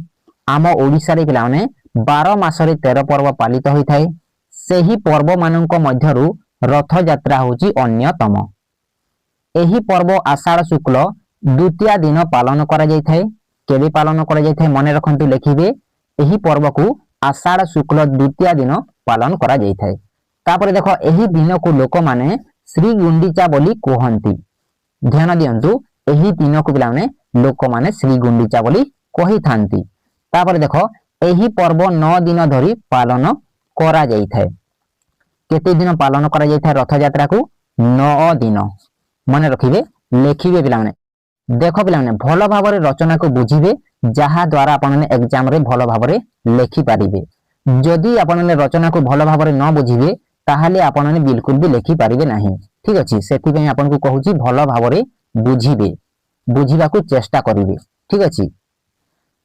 ଆମ ଓଡ଼ିଶାରେ ପିଲାମାନେ 12 ମାସରେ 13 ପର୍ବ ପାଳିତ ହୋଇଥାଏ। ସେହି ପର୍ବମାନଙ୍କ ମଧ୍ୟରୁ ରଥଯାତ୍ରା ହେଉଛି ଅନ୍ୟତମ। ଏହି ପର୍ବ ଆଷାଢ଼ ଶୁକ୍ଳ ଦ୍ୱିତୀୟା ଦିନ ପାଳନ କରାଯାଇଥାଏ। କେବେ ପାଳନ କରାଯାଇଥାଏ? ମନେ ରଖନ୍ତୁ, ଲେଖିବେ। ଏହି ପର୍ବକୁ ଆଷାଢ଼ ଶୁକ୍ଳ ଦ୍ୱିତୀୟା ଦିନ ପାଳନ କରାଯାଇଥାଏ। ତାପରେ ଦେଖ, ଏହି ଦିନକୁ ଲୋକମାନେ ଶ୍ରୀ ଗୁଣ୍ଡିଚା ବୋଲି କୁହନ୍ତି। ଧ୍ୟାନ ଦିଅନ୍ତୁ, ଏହି ଦିନକୁ ପିଲାମାନେ ଲୋକମାନେ ଶ୍ରୀ ଗୁଣ୍ଡିଚା ବୋଲି କହିଥାନ୍ତି। ତାପରେ ଦେଖ, ଏହି ପର୍ବ 9 ଦିନ ଧରି ପାଳନ କରାଯାଇଥାଏ। କେତେ ଦିନ ପାଳନ କରାଯାଇଥାଏ ରଥଯାତ୍ରାକୁ? 9 ଦିନ। ମନେ ରଖିବେ, ଲେଖିବେ ପିଲାମାନେ। ଦେଖ ପିଲାମାନେ, ଭଲ ଭାବରେ ରଚନାକୁ ବୁଝିବେ, ଯାହା ଦ୍ୱାରା ଆପଣମାନେ ଏକ୍ଜାମରେ ଭଲ ଭାବରେ ଲେଖିପାରିବେ। ଯଦି ଆପଣମାନେ ରଚନାକୁ ଭଲ ଭାବରେ ନ ବୁଝିବେ, ତାହେଲେ ଆପଣମାନେ ବିଲକୁଲ ବି ଲେଖିପାରିବେ ନାହିଁ। ଠିକ ଅଛି, ସେଥିପାଇଁ ଆପଣଙ୍କୁ କହୁଛି, ଭଲ ଭାବରେ ବୁଝିବେ, ବୁଝିବାକୁ ଚେଷ୍ଟା କରିବେ। ଠିକ ଅଛି।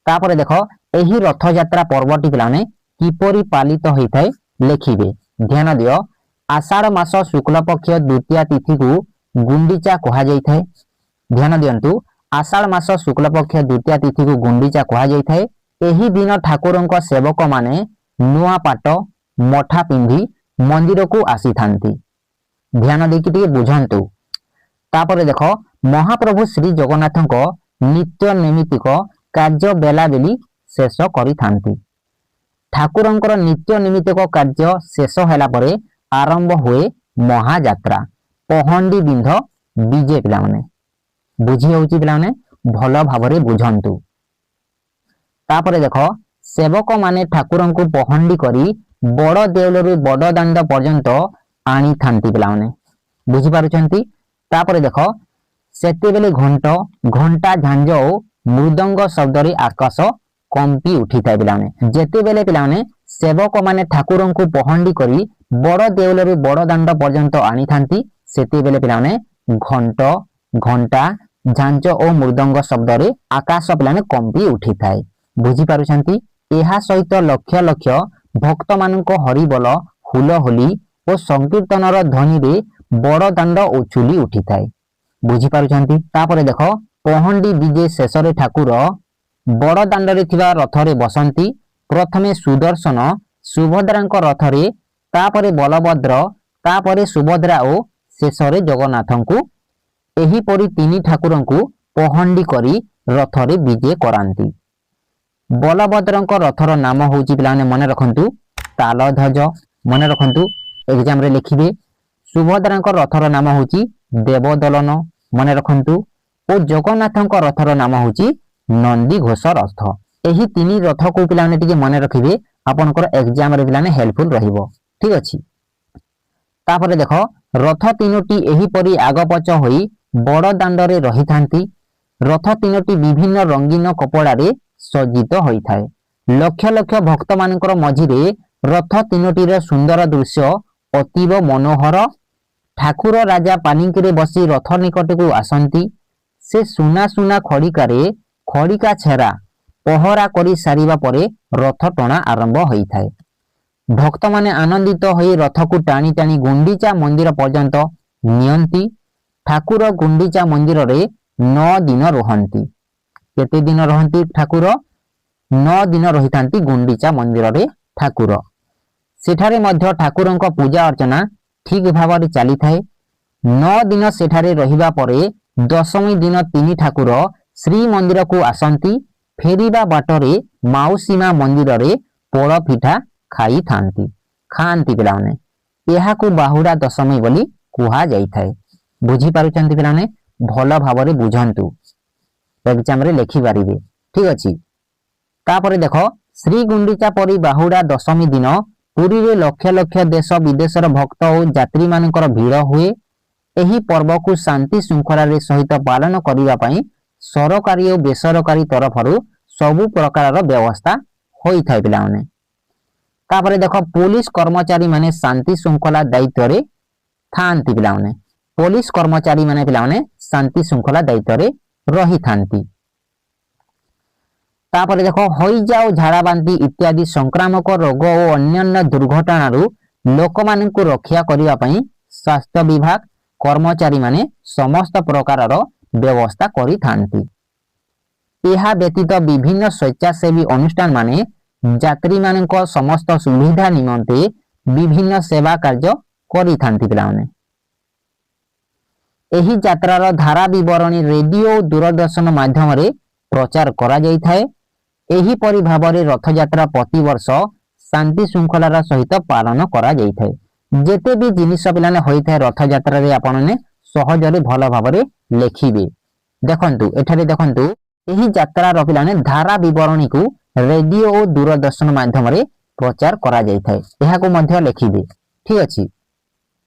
ତାପରେ ଦେଖ, ଏହି ରଥଯାତ୍ରା ପର୍ବଟି ପିଲାମାନେ କିପରି ପାଳିତ ହୋଇଥାଏ ଲେଖିବେ। ଧ୍ୟାନ ଦିଅ, ଆଷାଢ଼ ମାସ ଶୁକ୍ଳପକ୍ଷ ଦ୍ୱିତୀୟା ତିଥିକୁ ଗୁଣ୍ଡିଚା କୁହାଯାଇଥାଏ। ଧ୍ୟାନ ଦିଅନ୍ତୁ, ଆଷାଢ଼ ମାସ ଶୁକ୍ଳପକ୍ଷ ଦ୍ୱିତୀୟା ତିଥିକୁ ଗୁଣ୍ଡିଚା କୁହାଯାଇଥାଏ। ଏହି ଦିନ ଠାକୁରଙ୍କ ସେବକମାନେ ନୂଆ ପାଟ ମଠା ପିନ୍ଧି ମନ୍ଦିରକୁ ଆସିଥାନ୍ତି। ଧ୍ୟାନ ଦେଇକି ଟିକେ ବୁଝନ୍ତୁ। ତାପରେ ଦେଖ, ମହାପ୍ରଭୁ ଶ୍ରୀ ଜଗନ୍ନାଥଙ୍କ ନିତ୍ୟ ନୈମିତ୍ତିକ କାର୍ଯ୍ୟ ବେଳାବେଳି ଶେଷ କରିଥାନ୍ତି। ଠାକୁରଙ୍କର ନିତ୍ୟ ନୈମିତ୍ତିକ କାର୍ଯ୍ୟ ଶେଷ ହେଲା ପରେ ଆରମ୍ଭ ହୁଏ ମହାଯାତ୍ରା, ପହଣ୍ଡି ବିନ୍ଧ ବିଜେ। ପିଲାମାନେ ବୁଝି ହେଉଛି? ପିଲାମାନେ ଭଲ ଭାବରେ ବୁଝନ୍ତୁ। ତାପରେ ଦେଖ, ସେବକମାନେ ଠାକୁରଙ୍କୁ ପହଣ୍ଡି କରି ବଡ଼ ଦେଉଳରୁ ବଡ଼ ଦାଣ୍ଡ ପର୍ଯ୍ୟନ୍ତ ଆଣିଥାନ୍ତି। ପିଲାମାନେ ବୁଝିପାରୁଛନ୍ତି? ତାପରେ ଦେଖ, ସେତେବେଳେ ଘଣ୍ଟା ଝାଞ୍ଜ ଓ ମୃଦଙ୍ଗ ଶବ୍ଦରେ ଆକାଶ କମ୍ପି ଉଠିଥାଏ। ପିଲାମାନେ ଯେତେବେଳେ ପିଲାମାନେ ସେବକମାନେ ଠାକୁରଙ୍କୁ ପହଣ୍ଡି କରି ବଡ଼ ଦେଉଳରୁ ବଡ଼ ଦାଣ୍ଡ ପର୍ଯ୍ୟନ୍ତ ଆଣିଥାନ୍ତି, ସେତେବେଳେ ପିଲାମାନେ ଘଣ୍ଟା ଝାଞ୍ଜ ଓ ମୃଦଙ୍ଗ ଶବ୍ଦରେ ଆକାଶ ପିଲାମାନେ କମ୍ପି ଉଠିଥାଏ। ବୁଝିପାରୁଛନ୍ତି? ଏହା ସହିତ ଲକ୍ଷ ଲକ୍ଷ ଭକ୍ତମାନଙ୍କ ହରିବୋଲ, ହୁଲହୁଲି ଓ ସଂକୀର୍ତ୍ତନର ଧ୍ୱନିରେ ବଡ଼ ଦାଣ୍ଡ ଉଛୁଲି ଉଠିଥାଏ। ବୁଝିପାରୁଛନ୍ତି? ତାପରେ ଦେଖ, ପହଣ୍ଡି ବିଜେ ଶେଷରେ ଠାକୁର ବଡ଼ ଦାଣ୍ଡରେ ଥିବା ରଥରେ ବସନ୍ତି। ପ୍ରଥମେ ସୁଦର୍ଶନ ସୁଭଦ୍ରାଙ୍କ ରଥରେ, ତାପରେ ବଳଭଦ୍ର, ତାପରେ ସୁଭଦ୍ରା ଓ ଶେଷରେ ଜଗନ୍ନାଥଙ୍କୁ, ଏହିପରି 3 ଠାକୁରଙ୍କୁ ପହଣ୍ଡି କରି ରଥରେ ବିଜେ କରାନ୍ତି। ବଳଭଦ୍ରଙ୍କ ରଥର ନାମ ହେଉଛି ପିଲାମାନେ ମନେ ରଖନ୍ତୁ ତାଳଧ୍ୱଜ। ମନେ ରଖନ୍ତୁ, ଏକ୍ଜାମରେ ଲେଖିବେ। ସୁଭଦ୍ରାଙ୍କ ରଥର ନାମ ହେଉଛି ଦେବଦଳନ, ମନେ ରଖନ୍ତୁ। ଓ ଜଗନ୍ନାଥଙ୍କ ରଥର ନାମ ହେଉଛି ନନ୍ଦିଘୋଷ ରଥ। ଏହି ତିନି ରଥକୁ ପିଲାମାନେ ଟିକେ ମନେ ରଖିବେ, ଆପଣଙ୍କର ଏକ୍ଜାମରେ ପିଲାମାନେ ହେଲ୍ପଫୁଲ ରହିବ। ଠିକ ଅଛି। ତାପରେ ଦେଖ, ରଥ ତିନୋଟି ଏହିପରି ଆଗପଛ ହୋଇ ବଡ଼ ଦାଣ୍ଡରେ ରହିଥାନ୍ତି। ରଥ ତିନୋଟି ବିଭିନ୍ନ ରଙ୍ଗୀନ କପଡ଼ାରେ ସଜ୍ଜିତ ହୋଇଥାଏ। ଲକ୍ଷ ଲକ୍ଷ ଭକ୍ତମାନଙ୍କର ମଝିରେ ରଥ ତିନୋଟିର ସୁନ୍ଦର ଦୃଶ୍ୟ ଅତୀବ ମନୋହର। ଠାକୁର ରାଜା ପାଲିଙ୍କିରେ ବସି ରଥ ନିକଟକୁ ଆସନ୍ତି। ସେ ସୁନା ସୁନା ଖଡ଼ିକାରେ ଖଡ଼ିକା ଛେରା ପହରା କରି ସାରିବା ପରେ ରଥ ଟଣା ଆରମ୍ଭ ହୋଇଥାଏ। ଭକ୍ତମାନେ ଆନନ୍ଦିତ ହୋଇ ରଥକୁ ଟାଣି ଟାଣି ଗୁଣ୍ଡିଚା ମନ୍ଦିର ପର୍ଯ୍ୟନ୍ତ ନିଅନ୍ତି। ଠାକୁର ଗୁଣ୍ଡିଚା ମନ୍ଦିରରେ 9 ଦିନ ରୁହନ୍ତି। କେତେ ଦିନ ରହନ୍ତି ଠାକୁର? 9 ଦିନ ରହିଥାନ୍ତି ଗୁଣ୍ଡିଚା ମନ୍ଦିରରେ ଠାକୁର। ସେଠାରେ ମଧ୍ୟ ଠାକୁରଙ୍କ ପୂଜା ଅର୍ଚ୍ଚନା ଠିକ ଭାବରେ ଚାଲିଥାଏ। 9 ଦିନ ସେଠାରେ ରହିବା ପରେ ଦଶମୀ ଦିନ ତିନି ଠାକୁର ଶ୍ରୀମନ୍ଦିରକୁ ଆସନ୍ତି। ଫେରିବା ବାଟରେ ମାଉସୀ ମା ମନ୍ଦିରରେ ପୋଡ଼ପିଠା ଖାଆନ୍ତି ପିଲାମାନେ। ଏହାକୁ ବାହୁଡ଼ା ଦଶମୀ ବୋଲି କୁହାଯାଇଥାଏ। ବୁଝିପାରୁଛନ୍ତି ପିଲାମାନେ? ଭଲ ଭାବରେ ବୁଝନ୍ତୁ, ଏକ୍ଜାମରେ ଲେଖିପାରିବେ। ଠିକ ଅଛି। ତାପରେ ଦେଖ, ଶ୍ରୀ ଗୁଣ୍ଡିଚା ପରି ବାହୁଡ଼ା ଦଶମୀ ଦିନ ପୁରୀରେ ଲକ୍ଷ ଲକ୍ଷ ଦେଶ ବିଦେଶର ଭକ୍ତ ଓ ଯାତ୍ରୀମାନଙ୍କର ଭିଡ଼ ହୁଏ। ଏହି ପର୍ବକୁ ଶାନ୍ତି ଶୃଙ୍ଖଳାରେ ସହିତ ପାଳନ କରିବା ପାଇଁ ସରକାରୀ ଓ ବେସରକାରୀ ତରଫରୁ ସବୁ ପ୍ରକାରର ବ୍ୟବସ୍ଥା ହୋଇଥାଏ ପିଲାମାନେ। ତାପରେ ଦେଖ, ପୋଲିସ କର୍ମଚାରୀ ମାନେ ଶାନ୍ତି ଶୃଙ୍ଖଳା ଦାୟିତ୍ୱରେ ଥାଆନ୍ତି ପିଲାମାନେ। ପୋଲିସ କର୍ମଚାରୀ ମାନେ ପିଲାମାନେ ଶାନ୍ତି ଶୃଙ୍ଖଳା ଦାୟିତ୍ୱରେ ରହିଥାନ୍ତି। ତାପରେ ଦେଖ, ହଇଜା ଓ ଝାଡ଼ାବାନ୍ତି ଇତ୍ୟାଦି ସଂକ୍ରାମକ ରୋଗ ଓ ଅନ୍ୟାନ୍ୟ ଦୁର୍ଘଟଣାରୁ ଲୋକମାନଙ୍କୁ ରକ୍ଷା କରିବା ପାଇଁ ସ୍ୱାସ୍ଥ୍ୟ ବିଭାଗ କର୍ମଚାରୀ ମାନେ ସମସ୍ତ ପ୍ରକାରର ବ୍ୟବସ୍ଥା କରିଥାନ୍ତି। ଏହା ବ୍ୟତୀତ ବିଭିନ୍ନ ସ୍ୱେଚ୍ଛାସେବୀ ଅନୁଷ୍ଠାନ ମାନେ ଯାତ୍ରୀମାନଙ୍କ ସମସ୍ତ ସୁବିଧା ନିମନ୍ତେ ବିଭିନ୍ନ ସେବା କାର୍ଯ୍ୟ କରିଥାନ୍ତି ପିଲାମାନେ। ଏହି ଯାତ୍ରାର ଧାରା ବିବରଣୀ ରେଡିଓ ଓ ଦୂରଦର୍ଶନ ମାଧ୍ୟମରେ ପ୍ରଚାର କରାଯାଇଥାଏ। ଏହିପରି ଭାବରେ ରଥଯାତ୍ରା ପ୍ରତିବର୍ଷ ଶାନ୍ତି ଶୃଙ୍ଖଳାର ସହିତ ପାଳନ କରାଯାଇଥାଏ। ଯେତେ ବି ଜିନିଷ ପିଲାମାନେ ହୋଇଥାଏ ରଥଯାତ୍ରାରେ ଆପଣମାନେ ସହଜରେ ଭଲ ଭାବରେ ଲେଖିବେ। ଦେଖନ୍ତୁ, ଏଠାରେ ଦେଖନ୍ତୁ, ଏହି ଯାତ୍ରାର ପିଲାମାନେ ଧାରା ବିବରଣୀକୁ ରେଡିଓ ଓ ଦୂରଦର୍ଶନ ମାଧ୍ୟମରେ ପ୍ରଚାର କରାଯାଇଥାଏ। ଏହାକୁ ମଧ୍ୟ ଲେଖିବେ। ଠିକ ଅଛି।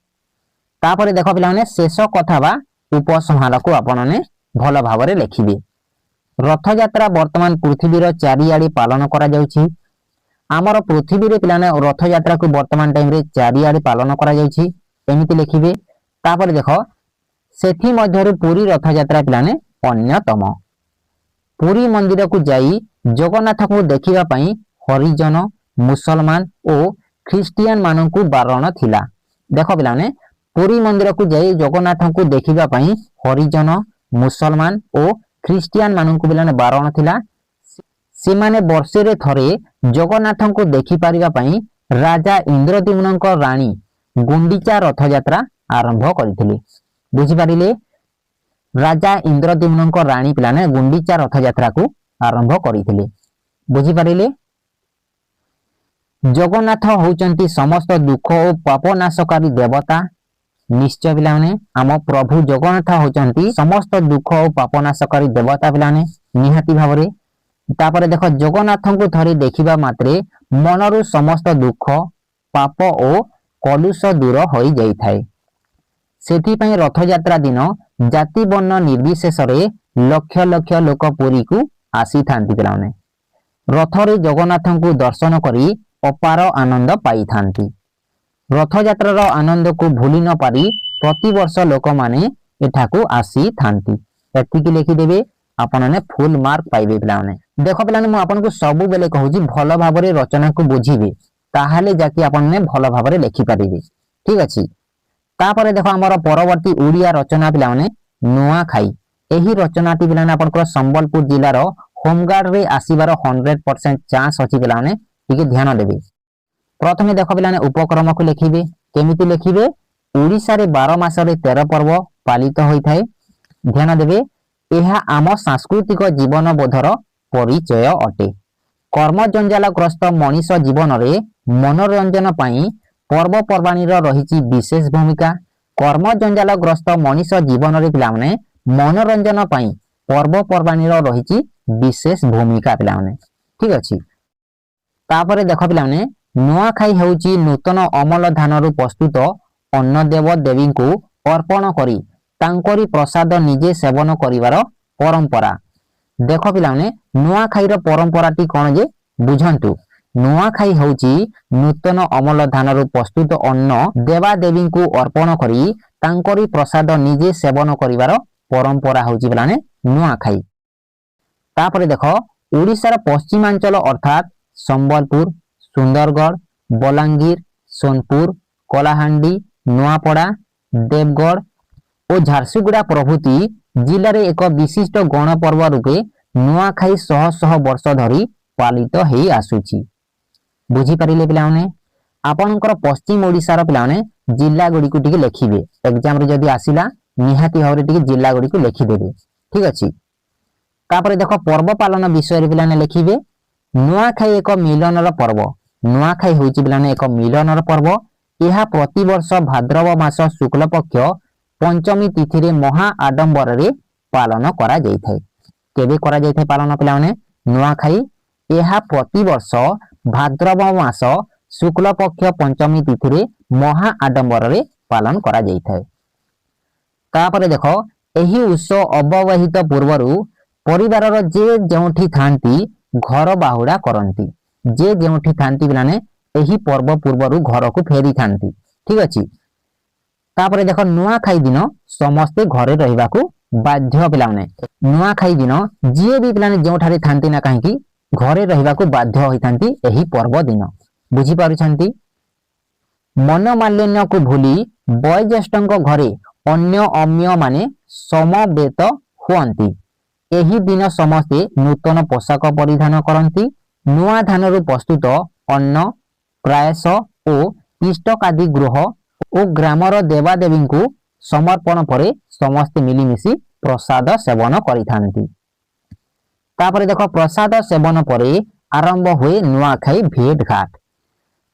ତାପରେ ଦେଖ ପିଲାମାନେ, ଶେଷ କଥା ବା ଉପସଂହାରକୁ ଆପଣମାନେ ଭଲ ଭାବରେ ଲେଖିବେ। ରଥଯାତ୍ରା ବର୍ତ୍ତମାନ ପୃଥିବୀର ଚାରିଆଡ଼େ ପାଳନ କରାଯାଉଛି। ଆମର ପୃଥିବୀରେ ପିଲାମାନେ ରଥଯାତ୍ରାକୁ ବର୍ତ୍ତମାନ ଟାଇମରେ ଚାରିଆଡ଼େ ପାଳନ କରାଯାଉଛି। ଏମିତି ଲେଖିବେ। ତାପରେ ଦେଖ, ସେଥିମଧ୍ୟରୁ ପୁରୀ ରଥଯାତ୍ରା ପିଲାମାନେ ଅନ୍ୟତମ। ପୁରୀ ମନ୍ଦିରକୁ ଯାଇ ଜଗନ୍ନାଥଙ୍କୁ ଦେଖିବା ପାଇଁ ହରିଜନ, ମୁସଲମାନ ଓ ଖ୍ରୀଷ୍ଟିଆନ ମାନଙ୍କୁ ବାରଣ ଥିଲା। ଦେଖ ପିଲାମାନେ, ପୁରୀ ମନ୍ଦିରକୁ ଯାଇ ଜଗନ୍ନାଥଙ୍କୁ ଦେଖିବା ପାଇଁ ହରିଜନ, ମୁସଲମାନ ଓ ଖ୍ରୀଷ୍ଟିଆନ ମାନଙ୍କୁ ପିଲାମାନେ ବାରଣ ଥିଲା। ସେମାନେ ବର୍ଷରେ ଥରେ ଜଗନ୍ନାଥଙ୍କୁ ଦେଖିପାରିବା ପାଇଁ ରାଜା ଇନ୍ଦ୍ରଦ୍ୟୁମ୍ନଙ୍କ ରାଣୀ ଗୁଣ୍ଡିଚା ରଥଯାତ୍ରା ଆରମ୍ଭ କରିଥିଲେ। ବୁଝିପାରିଲେ? ରାଜା ଇନ୍ଦ୍ରଦ୍ୟୁମ୍ନଙ୍କ ରାଣୀ ପିଲାମାନେ ଗୁଣ୍ଡିଚା ରଥଯାତ୍ରାକୁ ଆରମ୍ଭ କରିଥିଲେ। ବୁଝିପାରିଲେ? ଜଗନ୍ନାଥ ହେଉଛନ୍ତି ସମସ୍ତ ଦୁଃଖ ଓ ପାପ ନାଶକାରୀ ଦେବତା। ନିଶ୍ଚୟ ପିଲାମାନେ, ଆମ ପ୍ରଭୁ ଜଗନ୍ନାଥ ହେଉଛନ୍ତି ସମସ୍ତ ଦୁଃଖ ଓ ପାପ ନାଶକାରୀ ଦେବତା ପିଲାମାନେ, ନିହାତି ଭାବରେ। ତାପରେ ଦେଖ, ଜଗନ୍ନାଥଙ୍କୁ ଥରେ ଦେଖିବା ମାତ୍ରେ ମନରୁ ସମସ୍ତ ଦୁଃଖ, ପାପ ଓ କଲୁଷ ଦୂର ହୋଇଯାଇଥାଏ। ସେଥିପାଇଁ ରଥଯାତ୍ରା ଦିନ ଜାତି ବର୍ଣ୍ଣ ନିର୍ବିଶେଷରେ ଲକ୍ଷ ଲକ୍ଷ ଲୋକ ପୁରୀକୁ ଆସିଥାନ୍ତି ପିଲାମାନେ। ରଥରେ ଜଗନ୍ନାଥଙ୍କୁ ଦର୍ଶନ କରି ଅପାର ଆନନ୍ଦ ପାଇଥାନ୍ତି। ରଥଯାତ୍ରାର ଆନନ୍ଦକୁ ଭୁଲି ନ ପାରି ପ୍ରତିବର୍ଷ ଲୋକମାନେ ଏଠାକୁ ଆସିଥାନ୍ତି। ଏତିକି ଲେଖିଦେବେ, ଆପଣମାନେ ଫୁଲ ମାର୍କ ପାଇବେ ପିଲାମାନେ। ଦେଖ ପିଲାମାନେ, ମୁଁ ଆପଣଙ୍କୁ ସବୁବେଳେ କହୁଛି ଭଲ ଭାବରେ ରଚନାକୁ ବୁଝିବେ, ତାହେଲେ ଯାକି ଆପଣମାନେ ଭଲ ଭାବରେ ଲେଖିପାରିବେ। ଠିକ ଅଛି। ତାପରେ ଦେଖ, ଆମର ପରବର୍ତ୍ତୀ ଓଡ଼ିଆ ରଚନା ପିଲାମାନେ ନୂଆଖାଇ। ଏହି ରଚନାଟି ପିଲାମାନେ ଆପଣଙ୍କର ସମ୍ବଲପୁର ଜିଲ୍ଲାର ହୋମଗାର୍ଡରେ ଆସିବାର 100% ଚାନ୍ସ ଅଛି ପିଲାମାନେ, ଟିକେ ଧ୍ୟାନ ଦେବେ। ପ୍ରଥମେ ଦେଖ ପିଲାମାନେ, ଉପକ୍ରମକୁ ଲେଖିବେ। କେମିତି ଲେଖିବେ? ଓଡ଼ିଶାରେ 12 ମାସରେ 13 ପର୍ବ ପାଳିତ ହୋଇଥାଏ। ଧ୍ୟାନ ଦେବେ। ଏହା ଆମ ସାଂସ୍କୃତିକ ଜୀବନବୋଧର ପରିଚୟ ଅଟେ। କର୍ମଜଞ୍ଜାଳଗ୍ରସ୍ତ ମଣିଷ ଜୀବନରେ ମନୋରଞ୍ଜନ ପାଇଁ ପର୍ବପର୍ବାଣୀର ରହିଛି ବିଶେଷ ଭୂମିକା। କର୍ମ ଜଞ୍ଜାଳଗ୍ରସ୍ତ ମଣିଷ ଜୀବନରେ ପିଲାମାନେ ମନୋରଞ୍ଜନ ପାଇଁ ପର୍ବପର୍ବାଣୀର ରହିଛି ବିଶେଷ ଭୂମିକା ପିଲାମାନେ। ଠିକ ଅଛି। ତାପରେ ଦେଖ ପିଲାମାନେ, ନୂଆଖାଇ ହେଉଛି ନୂତନ ଅମଳ ଧାନରୁ ପ୍ରସ୍ତୁତ ଅନ୍ନ ଦେବ ଦେବୀଙ୍କୁ ଅର୍ପଣ କରି ତାଙ୍କରି ପ୍ରସାଦ ନିଜେ ସେବନ କରିବାର ପରମ୍ପରା। ଦେଖ ପିଲାମାନେ, ନୂଆଖାଇର ପରମ୍ପରାଟି କ'ଣ ଯେ ବୁଝନ୍ତୁ। ନୂଆଖାଇ ହେଉଛି ନୂତନ ଅମଳ ଧାନରୁ ପ୍ରସ୍ତୁତ ଅନ୍ନ ଦେବାଦେବୀଙ୍କୁ ଅର୍ପଣ କରି ତାଙ୍କରି ପ୍ରସାଦ ନିଜେ ସେବନ କରିବାର ପରମ୍ପରା ହେଉଛି ପିଲାମାନେ ନୂଆଖାଇ। ତାପରେ ଦେଖ, ଓଡ଼ିଶାର ପଶ୍ଚିମାଞ୍ଚଳ ଅର୍ଥାତ୍ ସମ୍ବଲପୁର, ସୁନ୍ଦରଗଡ଼, ବଲାଙ୍ଗୀର, ସୋନପୁର, କଳାହାଣ୍ଡି, ନୂଆପଡ଼ା, ଦେବଗଡ଼ ଓ ଝାରସୁଗୁଡ଼ା ପ୍ରଭୃତି ଜିଲ୍ଲାରେ ଏକ ବିଶିଷ୍ଟ ଗଣପର୍ବ ରୂପେ ନୂଆଖାଇ ଶହ ଶହ ବର୍ଷ ଧରି ପାଳିତ ହେଇ ଆସୁଛି। ବୁଝିପାରିଲେ ପିଲାମାନେ? ଆପଣଙ୍କର ପଶ୍ଚିମ ଓଡ଼ିଶାର ପିଲାମାନେ ଜିଲ୍ଲା ଗୁଡ଼ିକୁ ଟିକେ ଲେଖିବେ। ଏକ୍ଜାମରେ ଯଦି ଆସିଲା ନିହାତି ଭାବରେ ଟିକେ ଜିଲ୍ଲା ଗୁଡ଼ିକୁ ଲେଖିଦେବେ। ଠିକ ଅଛି। ତାପରେ ଦେଖ, ପର୍ବ ପାଳନ ବିଷୟରେ ପିଲାମାନେ ଲେଖିବେ। ନୂଆଖାଇ ଏକ ମିଲନର ପର୍ବ। ନୂଆଖାଇ ହେଉଛି ପିଲାମାନେ ଏକ ମିଲନର ପର୍ବ। ଏହା ପ୍ରତିବର୍ଷ ଭାଦ୍ରବ ମାସ ଶୁକ୍ଲପକ୍ଷ ପଞ୍ଚମୀ ତିଥିରେ ମହା ଆଡମ୍ବରରେ ପାଳନ କରାଯାଇଥାଏ। କେବେ କରାଯାଇଥାଏ ପାଳନ ପିଲାମାନେ? ନୂଆଖାଇ ଏହା ପ୍ରତିବର୍ଷ ଭାଦ୍ରବ ମାସ ଶୁକ୍ଲପକ୍ଷ ପଞ୍ଚମୀ ତିଥିରେ ମହା ଆଡମ୍ବରରେ ପାଳନ କରାଯାଇଥାଏ। ତାପରେ ଦେଖ, ଏହି ଉତ୍ସବ ଅବ୍ୟବହିତ ପୂର୍ବରୁ ପରିବାରର ଯେ ଯେଉଁଠି ଥାନ୍ତି ଘର ବାହୁଡ଼ା କରନ୍ତି। ଯେ ଯେଉଁଠି ଥାନ୍ତି ପିଲାମାନେ ଏହି ପର୍ବ ପୂର୍ବରୁ ଘରକୁ ଫେରିଥାନ୍ତି। ଠିକ ଅଛି। ତାପରେ ଦେଖ, ନୂଆଖାଇ ଦିନ ସମସ୍ତେ ଘରେ ରହିବାକୁ ବାଧ୍ୟ ପିଲାମାନେ। ନୂଆଖାଇ ଦିନ ଯିଏ ବି ପିଲାମାନେ ଯେଉଁଠାରେ ଥାନ୍ତି ନା କାହିଁକି ଘରେ ରହିବାକୁ ବାଧ୍ୟ ହୋଇଥାନ୍ତି ଏହି ପର୍ବ ଦିନ। ବୁଝିପାରୁଛନ୍ତି? ମନୋମାଳିନ୍ୟକୁ ଭୁଲି ବୟୋଜ୍ୟେଷ୍ଠଙ୍କ ଘରେ ଅନ୍ୟ ଅମ୍ୟ ମାନେ ସମବେତ ହୁଅନ୍ତି। ଏହି ଦିନ ସମସ୍ତେ ନୂତନ ପୋଷାକ ପରିଧାନ କରନ୍ତି। ନୂଆ ଧାନରୁ ପ୍ରସ୍ତୁତ ଅନ୍ନ, ପାୟସ ଓ ପିଷ୍ଟକାଦି ଗୃହ ଓ ଗ୍ରାମର ଦେବାଦେବୀଙ୍କୁ ସମର୍ପଣ ପରେ ସମସ୍ତେ ମିଳିମିଶି ପ୍ରସାଦ ସେବନ କରିଥାନ୍ତି। ତାପରେ ଦେଖ, ପ୍ରସାଦ ସେବନ ପରେ ଆରମ୍ଭ ହୁଏ ନୂଆଖାଇ ଭେଟ ଘାଟ।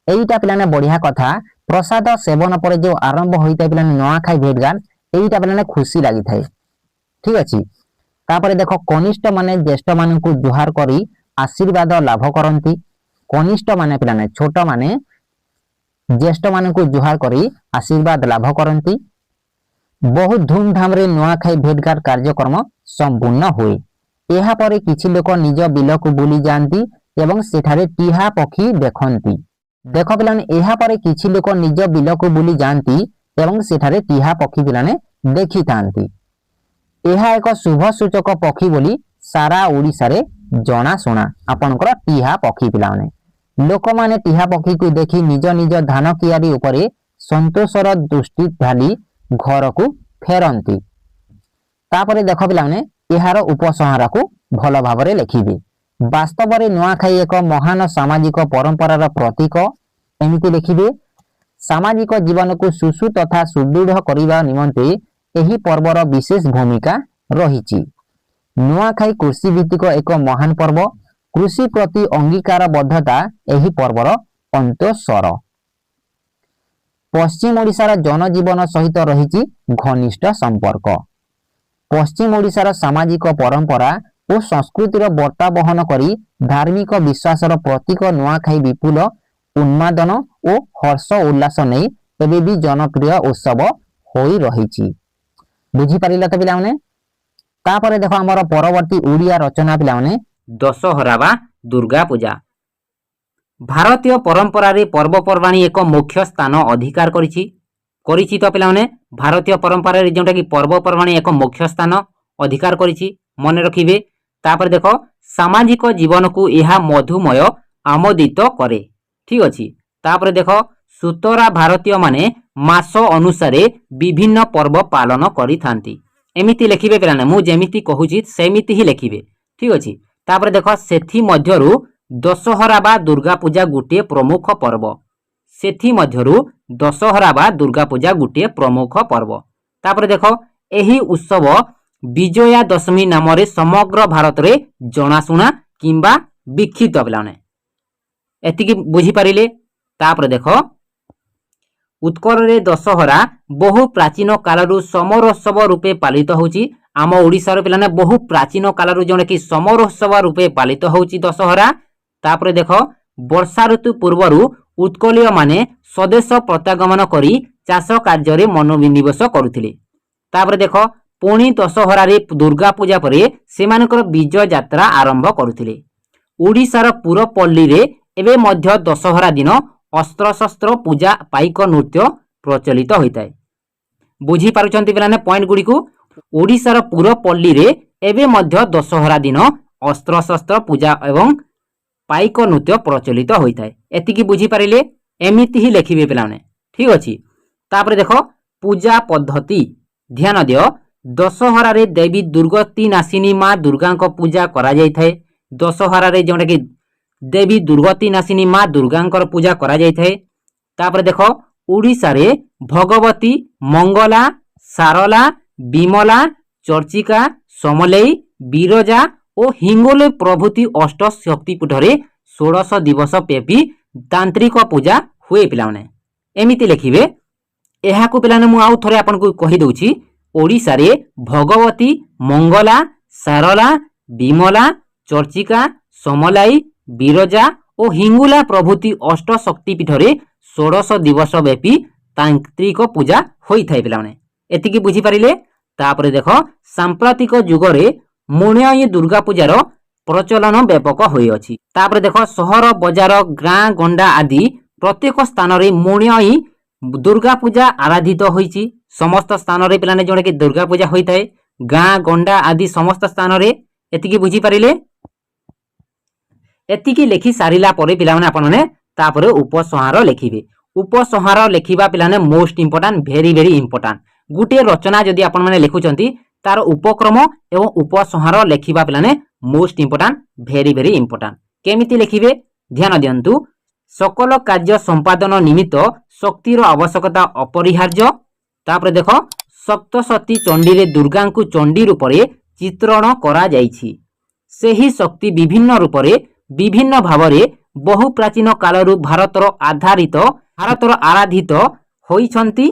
এইটা ପିଲାମାନେ ବଢିଆ କଥା। ପ୍ରସାଦ ସେବନ ପରେ ଯେଉଁ ଆରମ୍ଭ ହୋଇଥାଏ ପିଲାମାନେ ନୂଆଖାଇ ଭେଟ ଘାଟ, এইଟା ପିଲାମାନେ ଖୁସି ଲାଗିଥାଏ। ଠିକ ଅଛି। ତାପରେ ଦେଖ, କନିଷ୍ଠ ମାନେ ଜ୍ୟେଷ୍ଠ ମାନଙ୍କୁ ଜୁହାର କରି ଆଶୀର୍ବାଦ ଲାଭ କରନ୍ତି। କନିଷ୍ଠ ମାନେ ପିଲାମାନେ ଛୋଟ ମାନେ ଜ୍ୟେଷ୍ଠ ମାନଙ୍କୁ ଜୁହାର କରି ଆଶୀର୍ବାଦ ଲାଭ କରନ୍ତି। ବହୁତ ଧୁମଧାମରେ ନୂଆଖାଇ ଭେଟଘାଟ କାର୍ଯ୍ୟକ୍ରମ ସମ୍ପୂର୍ଣ୍ଣ ହୁଏ। ଏହାପରେ କିଛି ଲୋକ ନିଜ ବିଲକୁ ବୁଲି ଯାଆନ୍ତି ଏବଂ ସେଠାରେ ଟିହା ପକ୍ଷୀ ଦେଖନ୍ତି। ଦେଖ ପିଲାମାନେ, ଏହାପରେ କିଛି ଲୋକ ନିଜ ବିଲକୁ ବୁଲି ଯାଆନ୍ତି ଏବଂ ସେଠାରେ ଟିହା ପକ୍ଷୀ ପିଲାମାନେ ଦେଖିଥାନ୍ତି। ଏହା ଏକ ଶୁଭ ସୂଚକ ପକ୍ଷୀ ବୋଲି ସାରା ଓଡ଼ିଶାରେ ଜଣାଶୁଣା। ଆପଣଙ୍କର ଟିହା ପକ୍ଷୀ ପିଲାମାନେ, ଲୋକମାନେ ଟିହା ପକ୍ଷୀକୁ ଦେଖି ନିଜ ନିଜ ଧାନ କିଆରୀ ଉପରେ ସନ୍ତୋଷର ଦୃଷ୍ଟି ଢାଲି ଘରକୁ ଫେରନ୍ତି। ତାପରେ ଦେଖ ପିଲାମାନେ, ଏହାର ଉପସଂହାରକୁ ଭଲ ଭାବରେ ଲେଖିବେ। ବାସ୍ତବରେ ନୂଆଖାଇ ଏକ ମହାନ ସାମାଜିକ ପରମ୍ପରାର ପ୍ରତୀକ। ଏମିତି ଲେଖିବେ, ସାମାଜିକ ଜୀବନକୁ ସୁଷୁ ତଥା ସୁଦୃଢ଼ କରିବା ନିମନ୍ତେ ଏହି ପର୍ବର ବିଶେଷ ଭୂମିକା ରହିଛି। ନୂଆଖାଇ କୃଷି ଭିତ୍ତିକ ଏକ ମହାନ ପର୍ବ। କୃଷି ପ୍ରତି ଅଙ୍ଗୀକାରବଦ୍ଧତା ଏହି ପର୍ବର ଅନ୍ତଃସ୍ୱର। ପଶ୍ଚିମ ଓଡ଼ିଶାର ଜନଜୀବନ ସହିତ ରହିଛି ଘନିଷ୍ଠ ସମ୍ପର୍କ। ପଶ୍ଚିମ ଓଡ଼ିଶାର ସାମାଜିକ ପରମ୍ପରା ଓ ସଂସ୍କୃତିର ବାର୍ତ୍ତା ବହନ କରି ଧାର୍ମିକ ବିଶ୍ୱାସର ପ୍ରତୀକ ନୂଆଖାଇ ବିପୁଳ ଉନ୍ମାଦନ ଓ ହର୍ଷ ଉଲ୍ଲାସ ନେଇ ଏବେ ବି ଜନପ୍ରିୟ ଉତ୍ସବ ହୋଇ ରହିଛି। ବୁଝିପାରିଲ ତ ପିଲାମାନେ? ତାପରେ ଦେଖ, ଆମର ପରବର୍ତ୍ତୀ ଓଡ଼ିଆ ରଚନା ପିଲାମାନେ ଦଶହରା ବା ଦୁର୍ଗା ପୂଜା। ଭାରତୀୟ ପରମ୍ପରାରେ ପର୍ବପର୍ବାଣୀ ଏକ ମୁଖ୍ୟ ସ୍ଥାନ ଅଧିକାର କରିଛି ତ ପିଲାମାନେ। ଭାରତୀୟ ପରମ୍ପରାରେ ଯେଉଁଟାକି ପର୍ବପର୍ବାଣୀ ଏକ ମୁଖ୍ୟ ସ୍ଥାନ ଅଧିକାର କରିଛି, ମନେ ରଖିବେ। ତାପରେ ଦେଖ, ସାମାଜିକ ଜୀବନକୁ ଏହା ମଧୁମୟ ଆମୋଦିତ କରେ। ଠିକ ଅଛି। ତାପରେ ଦେଖ, ସୁତରା ଭାରତୀୟମାନେ ମାସ ଅନୁସାରେ ବିଭିନ୍ନ ପର୍ବ ପାଳନ କରିଥାନ୍ତି। ଏମିତି ଲେଖିବେ ପିଲାମାନେ, ମୁଁ ଯେମିତି କହୁଛି ସେମିତି ହିଁ ଲେଖିବେ। ଠିକ ଅଛି। ତାପରେ ଦେଖ, ସେଥିମଧ୍ୟରୁ ଦଶହରା ବା ଦୁର୍ଗା ପୂଜା ଗୋଟିଏ ପ୍ରମୁଖ ପର୍ବ। ସେଥିମଧ୍ୟରୁ ଦଶହରା ବା ଦୁର୍ଗା ପୂଜା ଗୋଟିଏ ପ୍ରମୁଖ ପର୍ବ। ତାପରେ ଦେଖ, ଏହି ଉତ୍ସବ ବିଜୟା ଦଶମୀ ନାମରେ ସମଗ୍ର ଭାରତରେ ଜଣାଶୁଣା କିମ୍ବା ବିକ୍ଷିତ ପିଲାମାନେ। ଏତିକି ବୁଝିପାରିଲେ? ତାପରେ ଦେଖ, उत्कल दशहरा बहु प्राचीन कालरू समरोत्सव रूपे पालित होउची। आम ओडिशार पिलाने बहु प्राचीन कालरू जोने कि समरोत्सव रूपे पालित होउची दशहरा। तापरे देख वर्षा ऋतु पूर्वरु उत्कलीय माने स्वदेश प्रत्यागमन करी चाष कार्य मनोनिवेश करुथिले। तापरे देख पुणी दशहरा रे दुर्गा पूजा परे सेमानकर विजय यात्रा आरंभ करुथिले। ओडिशार पुरपल्ली रे एबे मध्य दशहरा दिन अस्त्र शस्त्र पूजा पाइक नृत्य प्रचलित होइताय। बुझी पारुचंती पिलाने पॉइंट गुडी को। ओडिशार पुरपल्ली रे एबे मध्य दशहरा दिन अस्त्र शस्त्र पूजा एवं पाइक नृत्य प्रचलित होइताय। एतिकी बुझी पारिले एमिति ही लेखिबे पिलाने। ठीक अछि। तापरे देखो पूजा पद्धति ध्यान दियो। दशहरा रे देवी दुर्गति नासिनी मां दुर्गा को पूजा करा जाय थाए। दशहरा रे जोंडा कि देवी दुर्गति नासिनी मां दुर्गा पूजा करा जाय थाए। तापरे देखो ओडिशा रे भगवती मंगला सारला विमला चर्चिका समलेई बिरजा और हिंगोले प्रभृति अष्ट शक्तिपीठ रे 16 दिवस व्यापी तांत्रिक पूजा हुए पिलाने। एमिति लिखिबे। एहाकु पिलाने मु आउ थरे आपन को कहि दउची। ओडिशा रे भगवती मंगला सारला विमला चर्चिका समलाई बिरजा और हिंगुला प्रभृति अष्ट शक्तिपीठ रे 16 दिवस व्यापी तांत्रिक पूजा होई थाए पिलाने। एतिकी बुझी पारिले। तापरे देखो सांप्रतिक युग रे मुणियाई दुर्गा पूजार प्रचलन व्यापक होई अछि। तापरे देखो सहर बजार गाँ गंडा आदि प्रत्येक स्थान रे मुणियाई दुर्गा पूजा आराधित होईची। समस्त स्थान रे पिलाने जोड़े कि दुर्गा पूजा होई थाए। गाँ गंडा आदि समस्त स्थान रे। एतिकी बुझी पारिले। एतिकी लेखि सारिला परे पिलाने आपन ने तापरे उपसंहार लेखिबे। उपसंहार लेखिबा पिलाने most important very very important. गुटे रचना जदि आपन माने लिखुचंती तार उपक्रम एवं उपसंहार लेखिबा पिलाने most important very very important. केमिति लेखिबे ध्यान दियंतु। सकल कार्य संपादन निमित्त शक्तिर आवश्यकता अपरिहार्य। तापरे देखो सप्तशती चंडी रे दुर्गा को चंडी रूप रे चित्रण करा जाइछि। सेही शक्ति विभिन्न रूप रे विभिन्न भाव रे बहु प्राचीन कालरू भारतर आराधित होइछंती।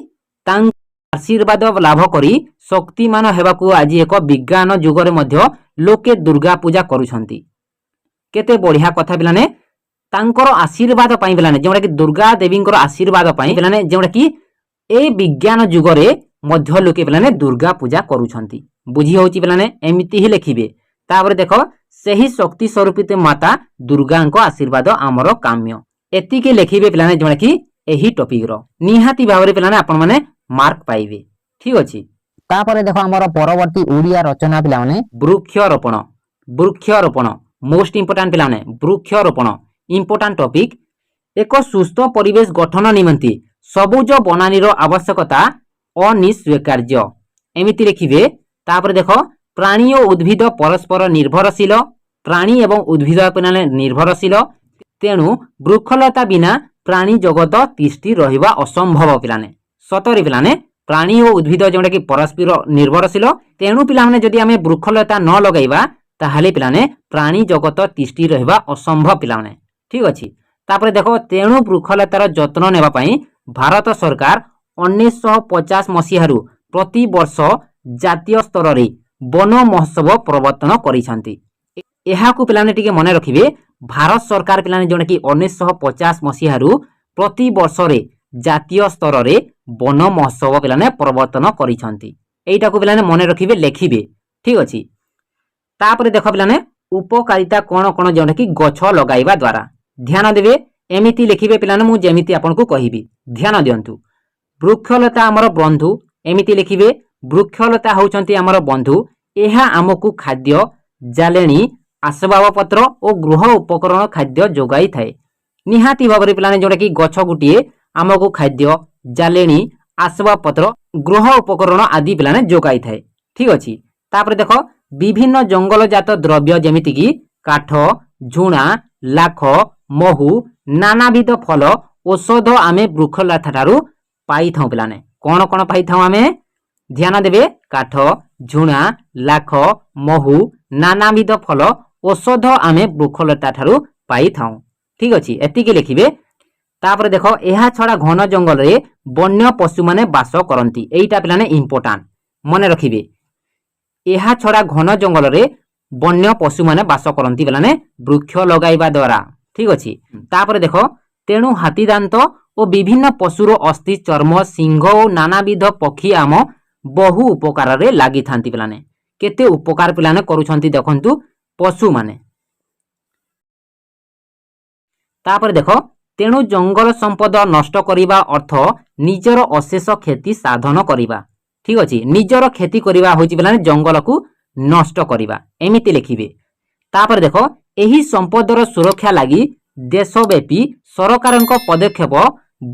तांक आशीर्वाद लाभ करी शक्तिमान हेबाकू आज एक विज्ञान जुगरे मध्य लोके दुर्गा पूजा करुछंती। केते बढ़िया कथा पिलाने। तांकर आशीर्वाद पाई पिलाने जेउडा कि दुर्गा देवींकर आशीर्वाद पाई पिलाने जेउडा कि ए विज्ञान जुगरे मध्य लोके पिलाने दुर्गा पूजा करुछंती। बुझी होउची पिलाने। एमिति ही लेखिबे। तापर देखो सही शक्ति स्वरूपित माता दुर्गा को आशीर्वाद आमर काम्य। एतिके लेखिबे पिलाने जेउडा कि एही टॉपिक रो निहाती भाबरे पिलाने आपन माने मार्क पाइबे। ठीक अछि। तापरे देखो हमर परवर्ती ओडिया रचना पिलाने वृक्षरोपण। वृक्षरोपण मोस्ट इंपोर्टेंट पिलाने। वृक्षरोपण इंपोर्टेंट टॉपिक। एक सुस्थ परिवेश गठन निमंती सबुज बनानीर आवश्यकता अनिस्वीकार्य। एमिति लिखिबे। तापर देखो प्राणी और उद्भिद परस्पर निर्भरशील। प्राणी एवं उद्भिद पिलाने निर्भरशील। तेणु वृक्षलता बिना प्राणी जगत तिष्ठि रहिबा असंभव पिलाने। सतरी पिलाने प्राणी और उद्भिद जोटा कि परस्पर निर्भरशील। तेणु पिलाने जदि आमे वृक्षलता न लगाइबा ताहाले पिलाने प्राणी जगत तिष्ठि रहिबा असंभव पिलाने। ठीक अछि। तापर देखो तेणु वृक्षलतार जत्न नेबा पई भारत सरकार 1950 मसीहारु प्रति वर्ष जातीय स्तर रे वन महोत्सव प्रवर्तन करिसंती। एहाकू पिलाने टिके मने रखिबे। भारत सरकार पिलाने जोटा कि 1950 मसीहारु प्रति वर्ष रे जातीय स्तर रे वन महोत्सव पिलाने प्रवर्तन करिसंती। एइटा को पिलाने मने रखिबे लेखिबे। ठीक अछि। तापर देखो पिलाने उपकारिता कोन कोन जोटा कि गछ लगाइबा द्वारा ध्यान देबे। एमिति लेखिबे पिलाने मु जेमिति आपन को कहिबी ध्यान दियंतु। वृक्षलता हमर बंधु। एमिति लेखिबे। वृक्षलता होउचंती हमर बंधु। एहा हमकु खाद्य जालेनी आसबाबपत्र और गृह उपकरण खाद्य जोगाई थाए। निहाती भाबरे पिलाने जोटा कि गछ गुटिए हमकु खाद्य जालेनी आसबाबपत्र गृह उपकरण आदि पिलाने जोगाई थाए। ठीक अछि। तापर देखो विभिन्न जंगलजात द्रव्य जेमिति कि काठ झुणा लाख महू नानाविध फल औषध आमे वृक्षलता ठारू पाई थाउ पिलाने। कोन कोन पाई थाउ आमे ध्यान देबे। काठ झुणा लाख महू नानाविध फल औषध आमे वृक्षलता ठारू पाई थाउ। ठीक अछि। एतिके लिखिबे। तापर देख यह छड़ा घन जंगल रे वन्य पशु माने बास करती। एटा पिलाने इंपोर्टांट मन रखिबे। यह छड़ा घन जंगल रे वन्य पशु माने बास करती पिलाने वृक्ष लगाइबा द्वारा। ठीक अछि। तापर देख तेणु हाथी दांत और विभिन्न पशुर अस्थि चर्म सिंह और नानाविध पक्षी आम बहु उपकार रे लागि थांती पिलाने। केते उपकार पिलाने करूछंती देखंतु पशु माने। तापर देख तेणु जंगल संपद नष्ट करिबा अर्थ निजर अशेष क्षति साधन करिबा। ठीक अछि। निजर क्षति करिबा होछि पिलाने जंगल को नष्ट करिबा एमिति लिखिबे। तापर देख एही संपदर सुरक्षा लागि देशव्यापी सरकारक पदक्षेप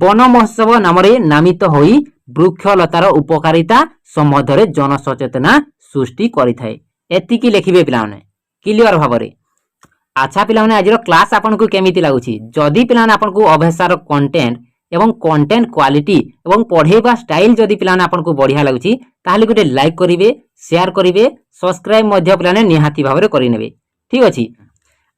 वन महोत्सव नाम नामित होई वृक्षलतार उपकारिता संबंध में जनसचेतना सृष्टि करिथाय। एतिकी लिखिबे पिलाने क्लियर भाबरे। अच्छा पिलाने आज क्लास आपको केमिति लागुछि? जदि पिलाने आपको अभ्यासर कंटेंट एवं कंटेंट क्वालिटी एवं पढ़ेबा स्टाइल जदि पिलाने आपको बढ़िया लागुछि ताहले गोटे लाइक करिवे, शेयर करिवे, सब्सक्राइब मध्य पिलाने निहाती भाबरे करिनेबे। ठीक अछि।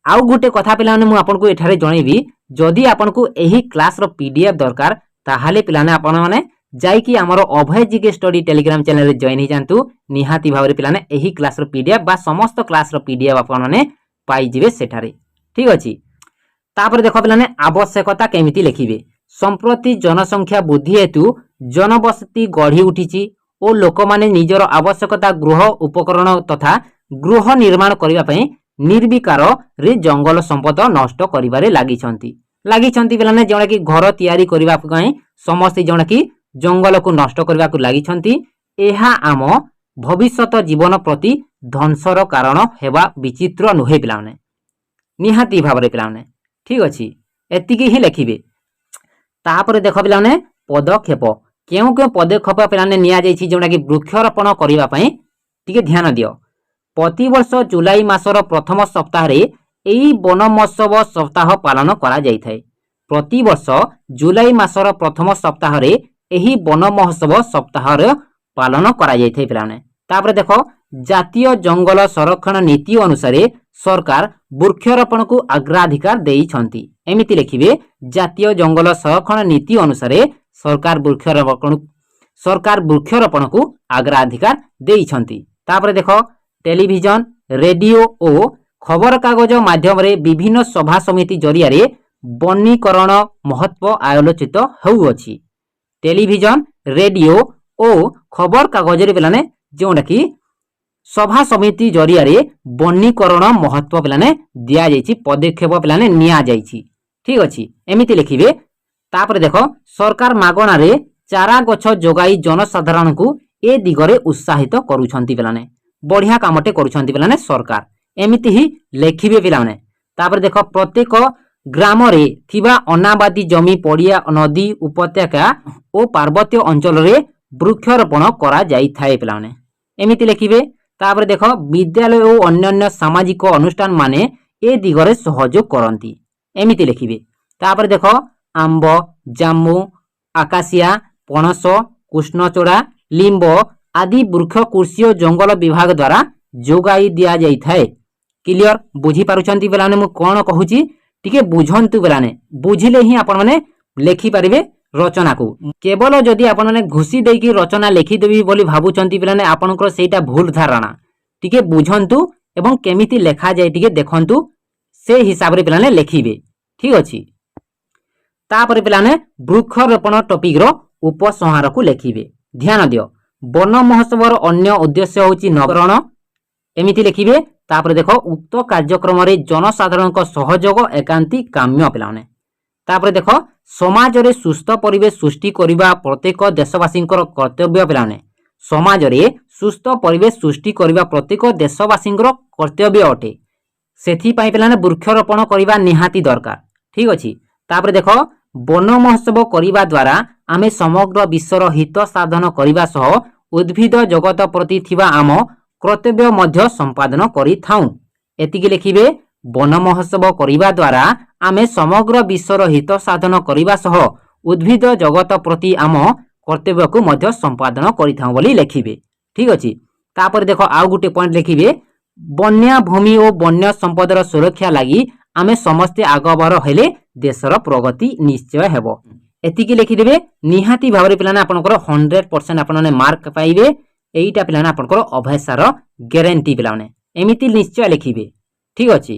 आउ गोटे कथा पिलाने मु आपको एठारे जणैबी, जदि आपको एही क्लास रो पीडीएफ दरकार ताहले पिलाने आपण माने जाइकी हमरो अभय जीके स्टडी टेलीग्राम चैनल रे जॉइन हो जांतु। निहाती भाबरे पिलाने एही क्लास रो पीडीएफ बा समस्त क्लास रो पीडीएफ आपण माने पाई जिवे सेठारे। ठीक अछि। तापर देखो पिलाने आवश्यकता केमिति लिखिबे। संप्रति जनसंख्या वृद्धि हेतु जनबसति गढ़ी उठिछि और लोक माने निजर आवश्यकता गृह उपकरण तथा गृह निर्माण करिबा पई निर्विकार रे जंगल संपद नष्ट करिबारे लागिछंती पिलाने जणे कि घर तयारी करिबा पई समस्त जणे कि जंगल को नष्ट करिबा को लागिछंती। एहा आम भविष्यत जीवन प्रति ध्वंसर कारण हेबा विचित्र नुहे पिलाने निहाती भाबरे पिलाने। ठीक अछि। एतिकी ही लिखिबे। तापर देख पिलाने पदक्षेप केउ केउ पदक्षेप पिलाने निया जाइछि जोना कि वृक्षरोपण करिबा पई टिके ध्यान दियो। प्रति वर्ष जुलाई मासर प्रथम सप्ताह रे एई वन महोत्सव सप्ताह पालन करा जाइथाय। प्रति वर्ष जुलाई मासर प्रथम सप्ताह रे एही वन महोत्सव सप्ताह रे पालन करा जाइथाय पिलाने। तापर देखो जातीय जंगल संरक्षण नीति अनुसार सरकार वृक्षरोपण को अग्राधिकार देइछंती। एमिति लिखिबे। जातीय जंगल संरक्षण नीति अनुसार सरकार वृक्षरोपण को अग्राधिकार देइछंती। तापर देखो टेलीविजन रेडियो और खबर कागज माध्यम रे विभिन्न सभा समिति जरिया रे वनीकरण महत्व आलोचित होउछि। टेलीविजन रेडियो और खबर कागज रे पिलाने जोंडा कि सभा समिति जरिया रे वनीकरण महत्व पिलाने दिया जाइछि, पदक्षेप पिलाने निया जाइछि। ठीक अछि। एमिति लिखिबे। तापर देखो सरकार मागणा रे चारा गछ जोगाई जनसाधारण को ए दिगरे उत्साहित करूछंती पिलाने। बढ़िया कामटे करूछंती पिलाने सरकार। एमिति ही लिखिबे पिलाने। तापर देखो प्रत्येक ग्राम रे थिबा अनाबादी जमी पड़िया नदी उपत्यका और पार्वत्य अंचल रे वृक्षरोपण करा जाई थाए पिलाने। एमिति लिखिबे। तापर देखो विद्यालय और अन्य सामाजिक अनुष्ठान माने ए दिगरे सहयोग करंती। एमिति लिखिबे। तापर देखो आंब जामु आकाशिया पणस कृष्णचूड़ा लिंब आदि वृक्ष कृषि और जंगल विभाग द्वारा जोगाई दिया जाई थाए। क्लियर बुझी पारुछंती पिलाने मु कोन कहूची टिके बुझंतु पिलाने। बुझिले ही आपण माने लेखि परिबे रचना को। केवल जदि आपण माने घुसी देकी रचना लेखि देबी बोली भाबुचंती पिलाने आपनकर सेटा भूल धारणा। टिके बुझंतु एवं केमिति लेखा जाय टिके देखंतु से हिसाब रे पिलाने लेखिबे। ठीक अछि। तापर पिलाने वृक्षरोपण टॉपिक रो उपसंहार को लेखिबे। ध्यान दियो। वन महोत्सव अन्य उद्देश्य होची नगरण। एमिति लिखिबे। तापर देखो उक्त कार्यक्रम रे जनसाधारण को सहयोग एकांती काम्य पिलाने। तापर देखो समाज रे सुस्थ परिवेश सृष्टि करिबा प्रत्येक देशवासी कर्तव्य पिलाने। समाज रे सुस्थ परिवेश सृष्टि करिबा प्रत्येक देशवासी कर्तव्य अटे। सेथि पई पिलाने वृक्षरोपण करिबा निहाती दरकार। ठीक अछि। तापर देखो वन महोत्सव करिबा द्वारा आमे समग्र विश्वर हित साधन करिबा सह उद्भिद जगत प्रति थिबा आम कर्तव्य मध्य संपादन करि थाउ। एतिकी लिखिबे। वन महोत्सव करिबा द्वारा आमे समग्र विश्वर हित साधन करिबा सह उद्भिद जगत प्रति आम कर्तव्य को मध्य संपादन करि थाउ बोली लिखिबे। ठीक अछि। तापर देखो आउ गुटे पॉइंट लिखिबे। वन्य भूमि और वन्य संपदर सुरक्षा लागि आमे समस्ते आगबर हेले देशर प्रगति निश्चय हेबो। एतिकी लिखिदेबे निहाती भाव पे आपंकर 100% आपने मार्क पाइबे। एईटा पे आपंकर अभय सार ग्यारंटी पे एमती निश्चय लिखिबे। ठीक अच्छे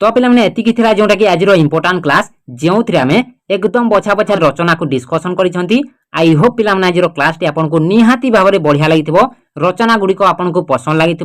तो पे एतिकी थिला जोटा कि आज इंपोर्टाट क्लास जो आम एकदम बछा बछा रचना को डिस्कसन करी। आई होप पिला आज क्लास टी आपको निहाती भाव में बढ़िया लगी रचना गुड़िक आपको पसंद लगी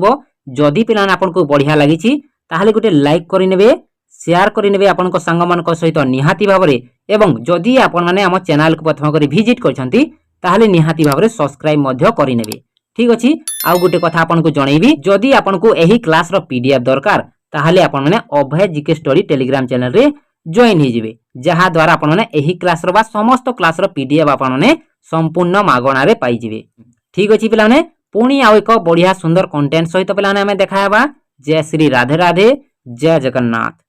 जदि पिला आपको बढ़िया लगी ताहले गोटे लाइक करिनेबे शेयर करिनेबे आपन सांग मानक सहित निहाती भाव में एवं जदि आपण माने आम चैनल को प्रथम करी विजिट करछंती ताहले निहाती भाव में सब्सक्राइब मध्य करिनेबे। ठीक अछि आउ गोटे कथा आपन को जणैबी जदि आपन को एही क्लास रो पीडीएफ दरकार ताहले आपण माने अभय जीके स्टडी टेलीग्राम चैनल रे जॉइन हो जिवे जहा द्वारा आपण माने एही क्लास रो बा समस्त क्लास रो पीडीएफ आपण माने संपूर्ण मागणा रे पाई जिवे। ठीक अछि पिला माने पुणी आउ एक बढ़िया सुंदर कंटेंट सहित पिला माने हमें देखाबा। जय श्री राधे राधे जय जगन्नाथ।